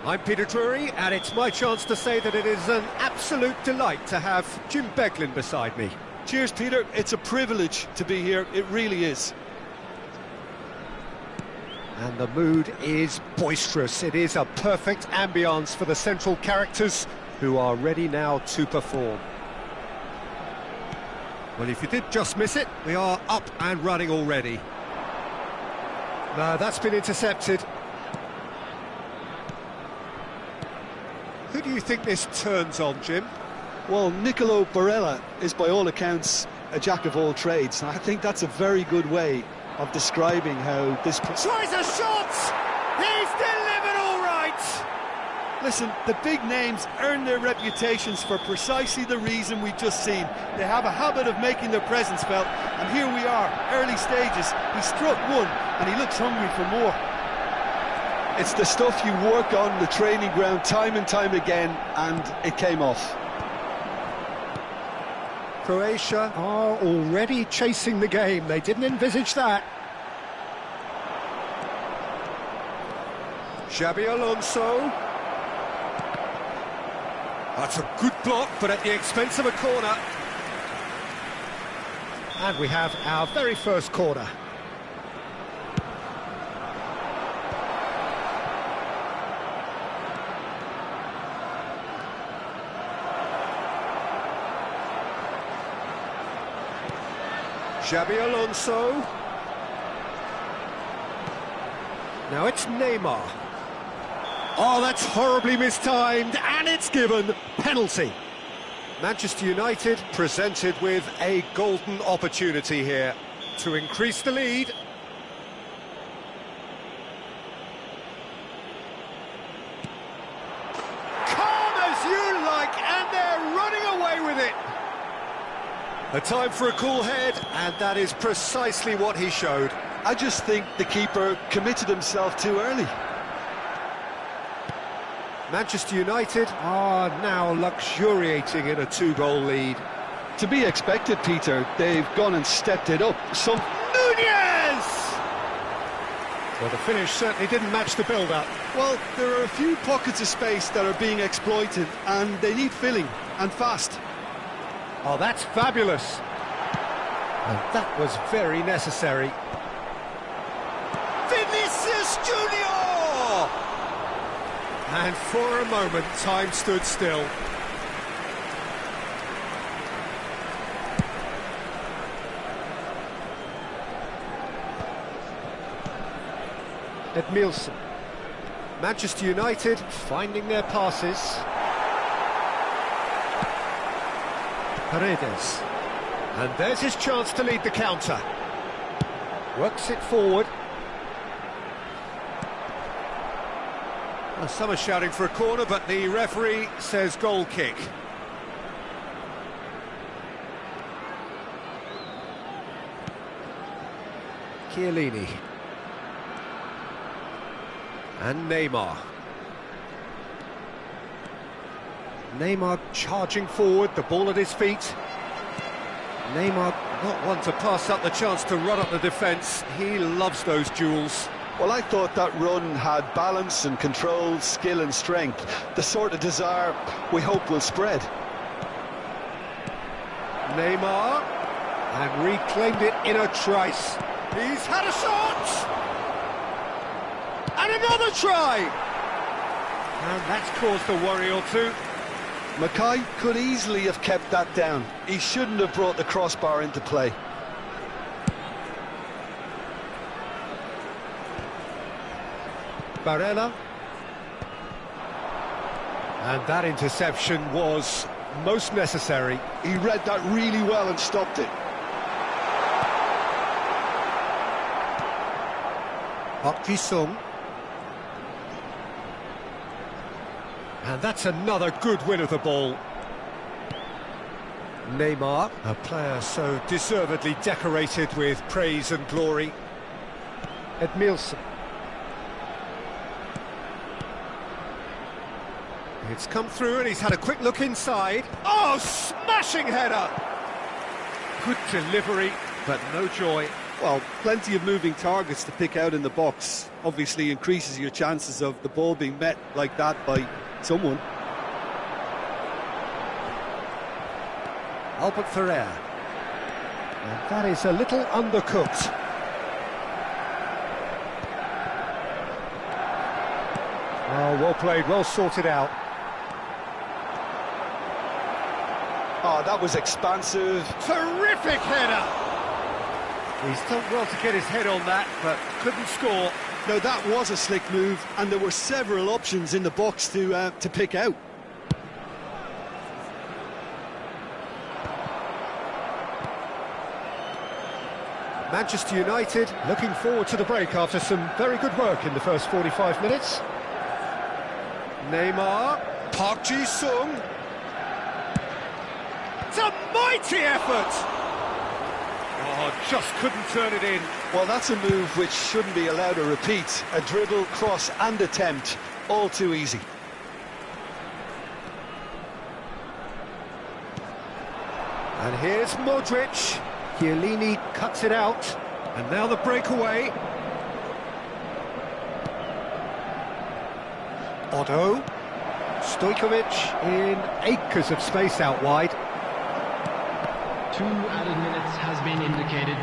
I'm Peter Drury, and it's my chance to say that it is an absolute delight to have Jim Beglin beside me. Cheers, Peter. It's a privilege to be here. It really is. And the mood is boisterous. It is a perfect ambience for the central characters who are ready now to perform. Well, if you did just miss it, we are up and running already. No, that's been intercepted. Who do you think this turns on, Jim? Well, Nicolo Barella is by all accounts a jack of all trades. I think that's a very good way of describing how this... Tries a shot! He's delivered all right! Listen, the big names earn their reputations for precisely the reason we've just seen. They have a habit of making their presence felt, and here we are, early stages. He struck one, and he looks hungry for more. It's the stuff you work on the training ground time and time again, and it came off. Croatia are already chasing the game. They didn't envisage that. Xabi Alonso. That's a good block, but at the expense of a corner. And we have our very first corner. Xabi Alonso. Now it's Neymar. Oh, that's horribly mistimed, and it's given. Penalty. Manchester United presented with a golden opportunity here to increase the lead. Calm as you like, and they're running away with it. A time for a cool head, and that is precisely what he showed. I just think the keeper committed himself too early. Manchester United are now luxuriating in a two-goal lead. To be expected, Peter. They've gone and stepped it up. Nunez! Well, the finish certainly didn't match the build-up. Well, there are a few pockets of space that are being exploited, and they need filling, and fast. Oh, that's fabulous. And that was very necessary. Vinicius Junior! And for a moment, time stood still. Edmilson. Manchester United finding their passes. Paredes. And there's his chance to lead the counter. Works it forward. Well, some are shouting for a corner, but the referee says goal kick. Chiellini. And Neymar. Neymar charging forward, the ball at his feet. Neymar not one to pass up the chance to run up the defence. He loves those duels. Well, I thought that run had balance and control, skill and strength. The sort of desire we hope will spread. Neymar. And reclaimed it in a trice. He's had a shot! And another try! And that's caused a worry or two. Mackay could easily have kept that down. He shouldn't have brought the crossbar into play. Barella. And that interception was most necessary. He read that really well and stopped it. Park Ji-sung. And that's another good win of the ball. Neymar, a player so deservedly decorated with praise and glory. Edmilson. It's come through and he's had a quick look inside. Oh, smashing header! Good delivery, but no joy. Well, plenty of moving targets to pick out in the box. Obviously increases your chances of the ball being met like that by someone. Albert Ferrer. And that is a little undercooked. Oh, well played, well sorted out. Oh, that was expansive. Terrific header! He's done well to get his head on that, but couldn't score. Now that was a slick move, and there were several options in the box to pick out. Manchester United looking forward to the break after some very good work in the first 45 minutes. Neymar, Park Ji-sung. It's a mighty effort! Oh, just couldn't turn it in. Well, that's a move which shouldn't be allowed to repeat. A dribble, cross and attempt, all too easy. And here's Modric. Chiellini cuts it out. And now the breakaway. Otto. Stojkovic in acres of space out wide. 2 added minutes has been indicated.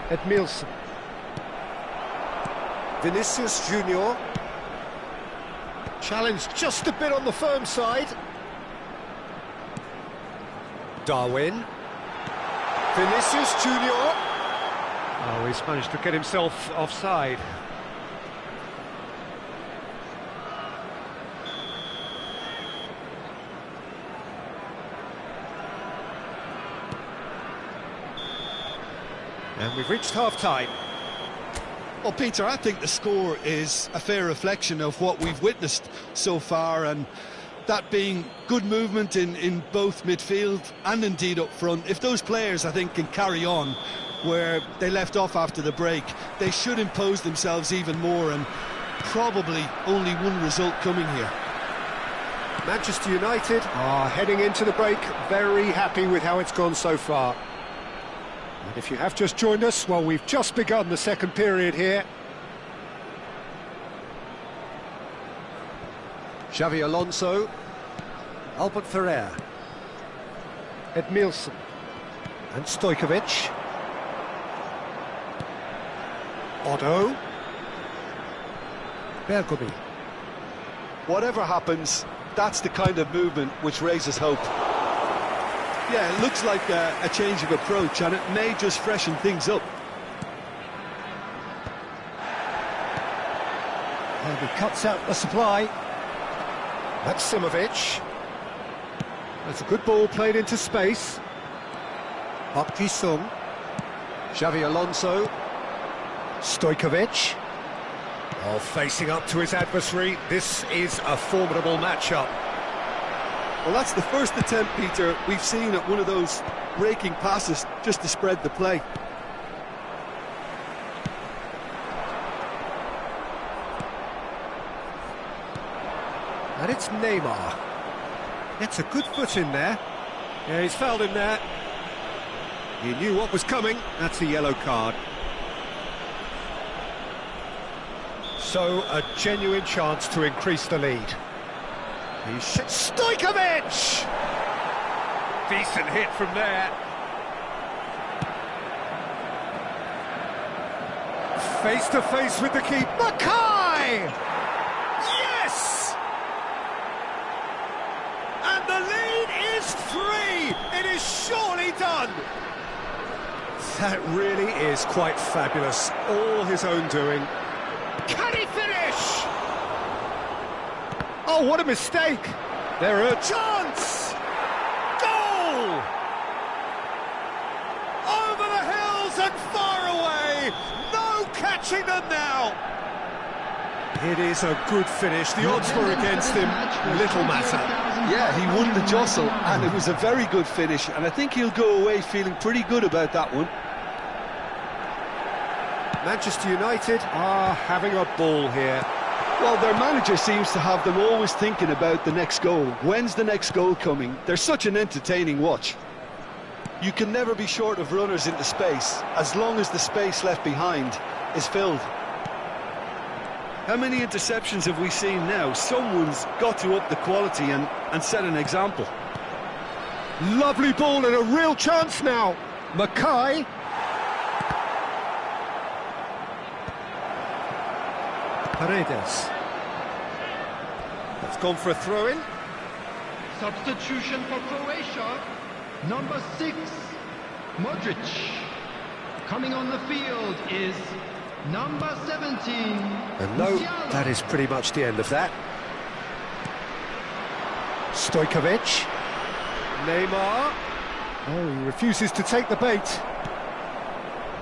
Edmilson. Vinicius Junior. Challenged just a bit on the firm side. Darwin. Vinicius Junior. Oh, he's managed to get himself offside. And we've reached half-time. Well, Peter, I think the score is a fair reflection of what we've witnessed so far, and that being good movement in both midfield and indeed up front. If those players, I think, can carry on where they left off after the break, they should impose themselves even more, and probably only one result coming here. Manchester United are heading into the break very happy with how it's gone so far. And if you have just joined us, well, we've just begun the second period here. Xavi Alonso, Albert Ferrer, Edmilson, and Stojkovic. Otto, Bergomi. Whatever happens, that's the kind of movement which raises hope. Yeah, it looks like a change of approach, and it may just freshen things up. And he cuts out the supply. Maximovic. That's a good ball played into space. Park Ji-sung. Xavi Alonso. Stojkovic. Oh, facing up to his adversary. This is a formidable matchup. Well, that's the first attempt, Peter, we've seen at one of those raking passes just to spread the play. And it's Neymar. Gets a good foot in there. Yeah, he's fouled him there. He knew what was coming. That's a yellow card. So, a genuine chance to increase the lead. Stojkovic! Decent hit from there. Face to face with the keeper. Mackay! Yes! And the lead is 3! It is surely done! That really is quite fabulous. All his own doing. Can he finish? Oh, what a mistake! There a chance! Goal! Over the hills and far away! No catching them now! It is a good finish. The odds were against him. Little matter. Yeah, he won the jostle, and it was a very good finish, and I think he'll go away feeling pretty good about that one. Manchester United are having a ball here. Well, their manager seems to have them always thinking about the next goal. When's the next goal coming? They're such an entertaining watch. You can never be short of runners into space, as long as the space left behind is filled. How many interceptions have we seen now? Someone's got to up the quality and set an example. Lovely ball and a real chance now. Mackay. Paredes. It's gone for a throw-in. Substitution for Croatia, number 6, Modric. Coming on the field is number 17. And no, that is pretty much the end of that. Stojkovic. Neymar. Oh, he refuses to take the bait.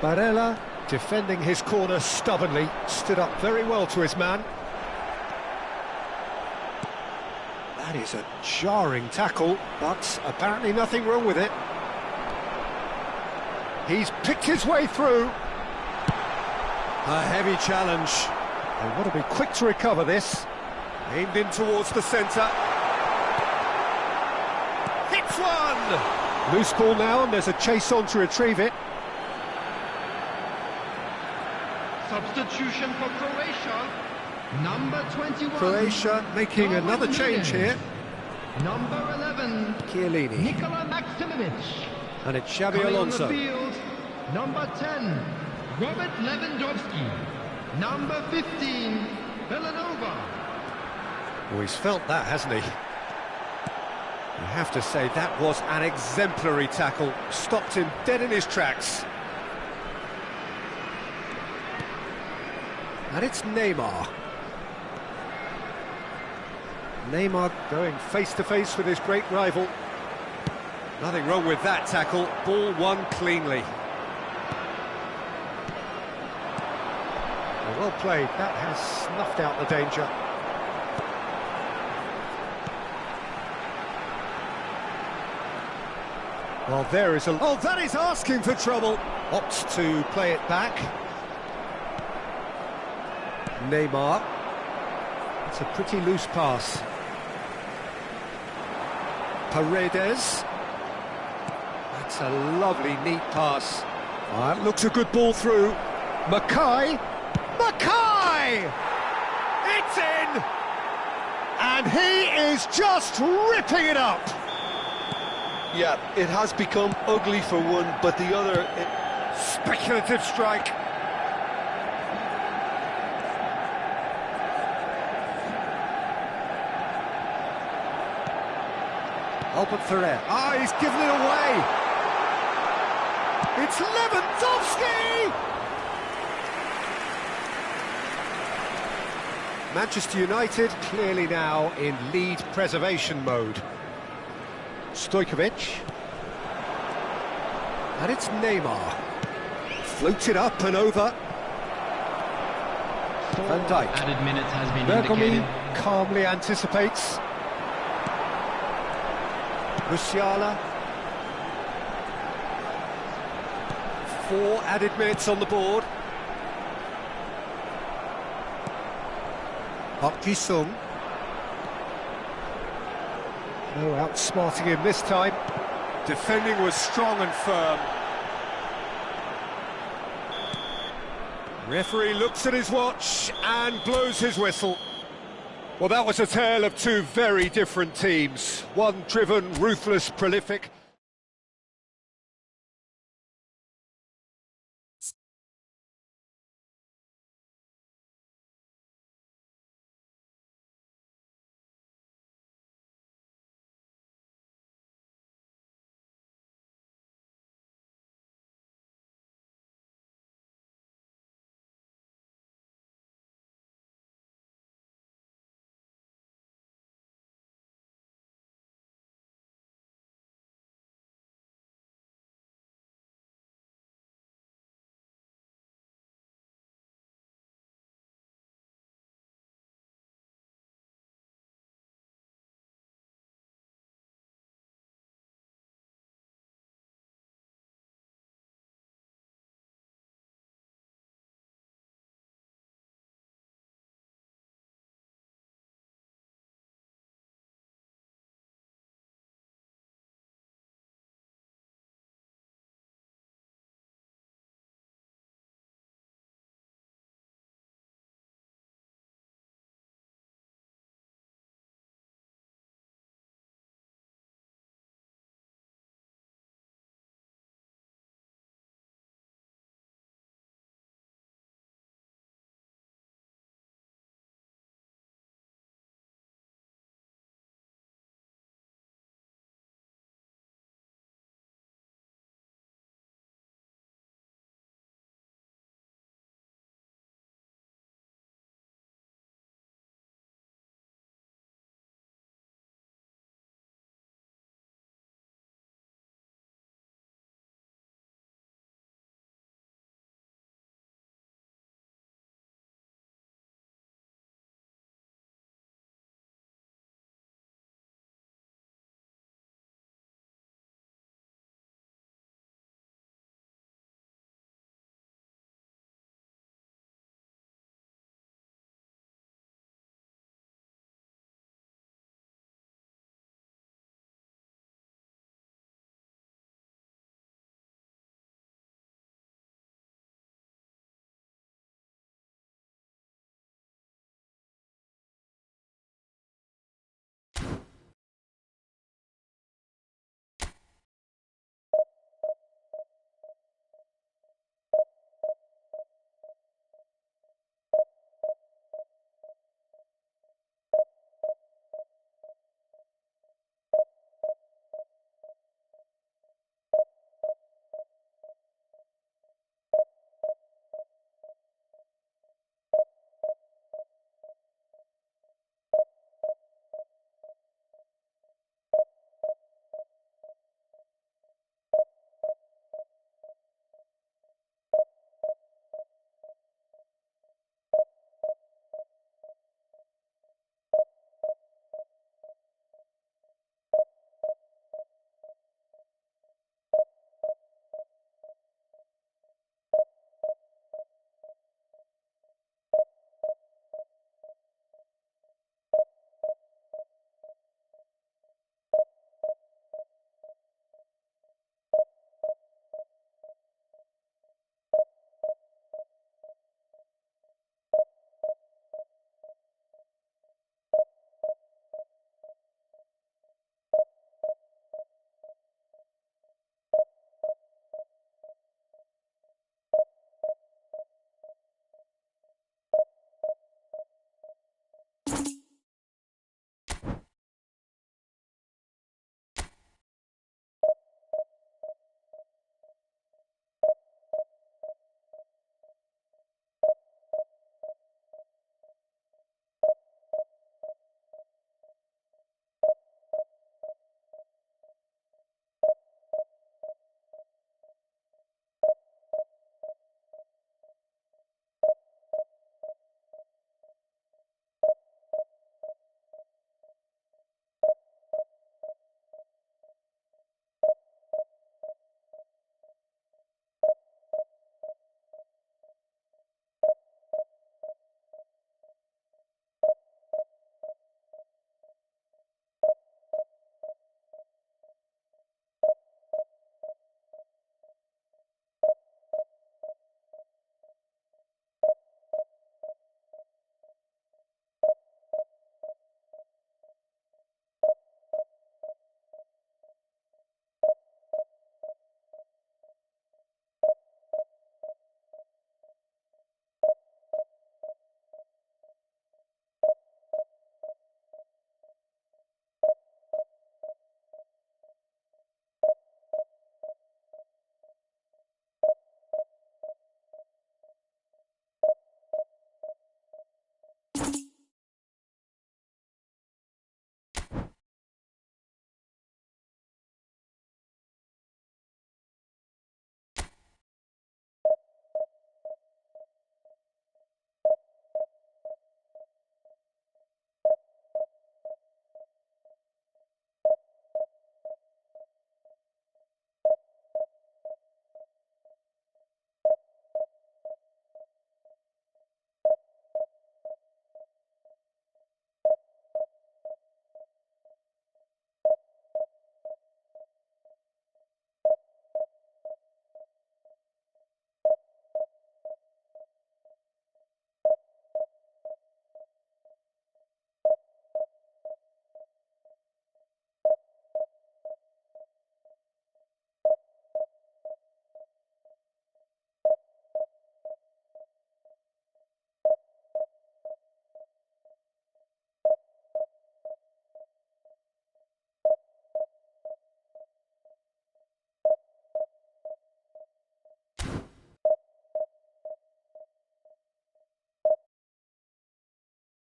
Barella, defending his corner stubbornly, stood up very well to his man. That is a jarring tackle, but apparently nothing wrong with it. He's picked his way through. A heavy challenge. They want to be quick to recover this. Aimed in towards the centre. Hits one! Loose ball now, and there's a chase on to retrieve it. Substitution for Croatia, number 21. Croatia making another change here. Number 11, Chiellini. Nikola Maximovic. And it's Xabi Coming Alonso. on the field, number 10, Robert Lewandowski. Number 15, Villanova. Oh, he's felt that, hasn't he? You have to say that was an exemplary tackle. Stopped him dead in his tracks. And it's Neymar. Neymar going face-to-face with his great rival. Nothing wrong with that tackle. Ball won cleanly. Well played. That has snuffed out the danger. Well, there is a... Oh, that is asking for trouble. Opts to play it back. Neymar. It's a pretty loose pass. Paredes. That's a lovely, neat pass. That looks a good ball through. Mackay. Mackay! It's in! And he is just ripping it up. Yeah, it has become ugly for one, but the other... Speculative strike. Albert Ferrer. Ah, he's given it away. It's Lewandowski! Manchester United clearly now in lead preservation mode. Stojkovic. And it's Neymar. Floats it up and over. Van Dijk. Added minutes has been Bergomi indicated. calmly anticipates. Musiala. 4 added minutes on the board. Park Ji-sung. No outsmarting him this time. Defending was strong and firm. Referee looks at his watch and blows his whistle. Well, that was a tale of two very different teams. One driven, ruthless, prolific.